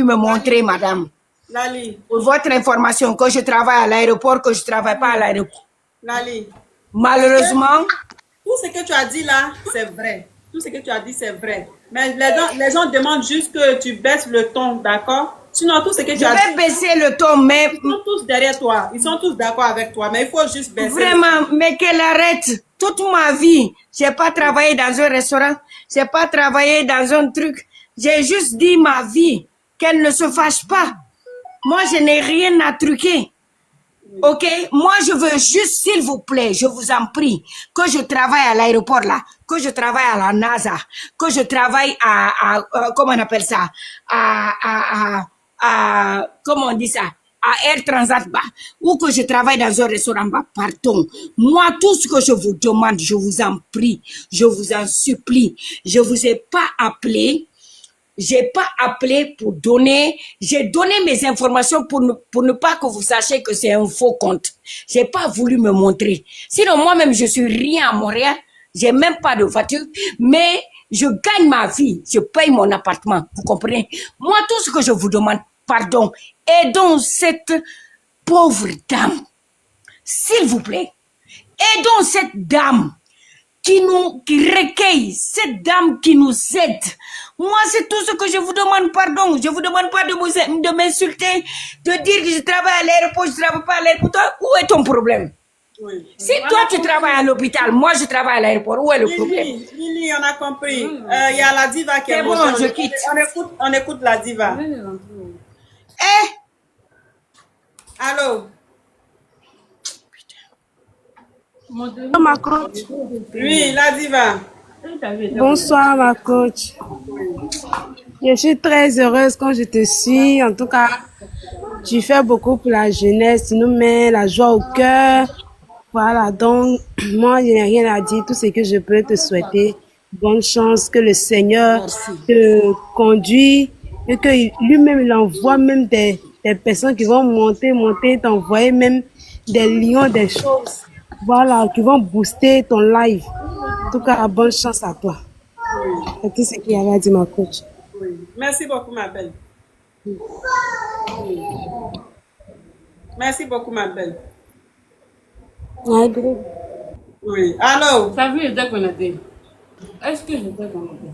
me montrer, madame. Lali. Pour votre information, que je travaille à l'aéroport, que je travaille pas à l'aéroport. Lali. Malheureusement. Tout ce que tu as dit là, c'est vrai. Tout ce que tu as dit, c'est vrai. Mais les gens demandent juste que tu baisses le ton, d'accord? Sinon, tout ce que tu as dit... Je vais baisser le ton, mais... Ils sont tous derrière toi. Ils sont tous d'accord avec toi. Mais il faut juste baisser. Vraiment, mais qu'elle arrête. Toute ma vie, j'ai pas travaillé dans un restaurant. J'ai pas travaillé dans un truc. J'ai juste dit ma vie. Qu'elle ne se fâche pas. Moi, je n'ai rien à truquer. Ok, moi je veux juste, s'il vous plaît, je vous en prie, que je travaille à l'aéroport là, que je travaille à la NASA, que je travaille à comment on appelle ça, comment on dit ça, à Air Transat bas, ou que je travaille dans un restaurant bas, pardon. Moi, tout ce que je vous demande, je vous en prie, je vous en supplie, je vous ai pas appelé. J'ai pas appelé pour donner, j'ai donné mes informations pour ne pas que vous sachiez que c'est un faux compte. J'ai pas voulu me montrer. Sinon, moi-même, je suis rien à Montréal. J'ai même pas de voiture, mais je gagne ma vie. Je paye mon appartement. Vous comprenez? Moi, tout ce que je vous demande, pardon, aidons cette pauvre dame. S'il vous plaît. Aidons cette dame qui recueille, cette dame qui nous aide. Moi, c'est tout ce que je vous demande, pardon. Je vous demande pas de m'insulter, de dire que je travaille à l'aéroport, je travaille pas à l'aéroport. Où est ton problème? Oui. Si toi, tu travailles à l'hôpital, moi, je travaille à l'aéroport, où est le problème? Lily, on a compris. Il y a la diva qui est bon, je quitte. On écoute la diva. Allô? Ma coach. Oui, la diva. Bonsoir, ma coach. Je suis très heureuse quand je te suis. En tout cas, tu fais beaucoup pour la jeunesse. Tu nous mets la joie au cœur. Voilà, donc, moi, je n'ai rien à dire. Tout ce que je peux te souhaiter, bonne chance, que le Seigneur Merci. te conduit et que lui-même, il envoie même des personnes qui vont monter, t'envoyer même des lions, des choses, voilà, qui vont booster ton live. En tout cas, bonne chance à toi. Oui, C'est tout ce qu'il y avait à dire, ma coach. oui. Merci beaucoup, ma belle. Oui. Merci beaucoup, ma belle. Ouais, gros. Oui. Allô? Ça veut dire qu'on a dit. Est-ce que je t'ai connecté?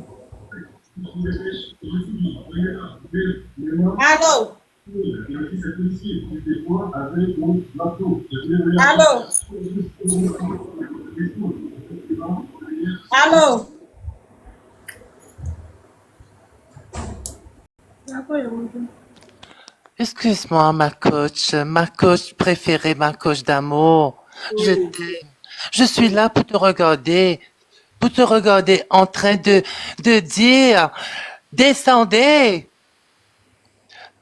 Allô? Allô? Allô? Excuse-moi, ma coach préférée, ma coach d'amour. Je t'aime. Je suis là pour te regarder en train de dire, descendez.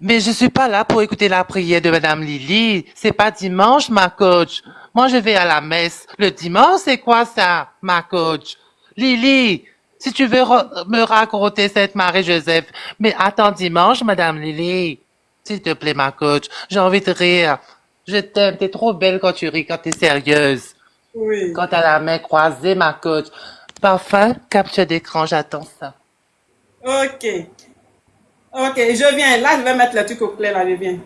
Mais je suis pas là pour écouter la prière de Madame Lily. C'est pas dimanche, ma coach. Moi, je vais à la messe. Le dimanche, c'est quoi ça, ma coach? Lily, si tu veux me raconter cette Marie-Joseph, mais attends dimanche, Madame Lily. S'il te plaît, ma coach. J'ai envie de rire. Je t'aime. T'es trop belle quand tu ris, quand t'es sérieuse. Oui. Quand t'as la main croisée, ma coach. Parfum, capture d'écran, j'attends ça. Ok. Ok, je viens. Là, je vais mettre le truc au clair, là, je viens.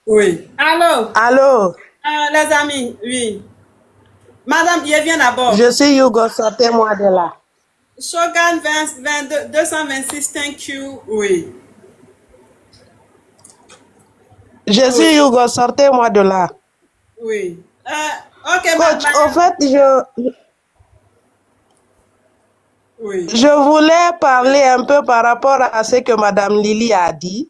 Oui. Allô? Allô? Les amis, oui. Madame, je viens d'abord. Je suis Hugo, sortez-moi de là. Shogun 226, thank you. Oui. Je suis Hugo, sortez-moi de là. Oui. Ok, Coach, madame. au fait, Oui. je voulais parler un peu par rapport à ce que Madame Lily a dit.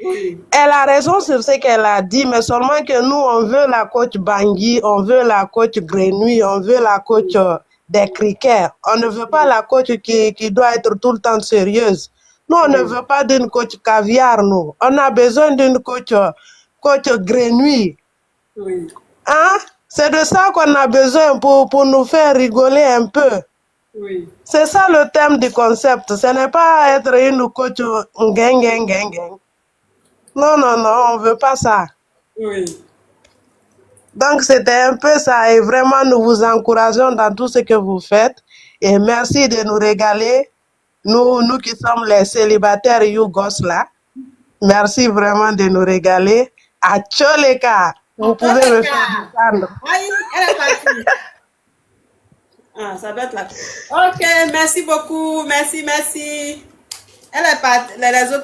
Oui. Elle a raison sur ce qu'elle a dit, mais seulement que nous, on veut la coach Bangui, on veut la coach Grenouille, on veut la coach des crickets. On ne veut pas la coach qui doit être tout le temps sérieuse. Nous, on ne veut pas d'une coach caviar, nous. On a besoin d'une coach Grenouille. Oui. Hein? C'est de ça qu'on a besoin pour nous faire rigoler un peu. Oui. C'est ça le thème du concept. Ce n'est pas être une coach gang. Non, on ne veut pas ça. Oui. Donc, c'était un peu ça. Et vraiment, nous vous encourageons dans tout ce que vous faites. Et merci de nous régaler. Nous qui sommes les célibataires Yougos là. Merci vraiment de nous régaler. À Tcholeka, vous pouvez me faire descendre. Aïe, elle est partie. Ah, ça doit être là. Ok, merci beaucoup. Merci. Elle est partie. Les autres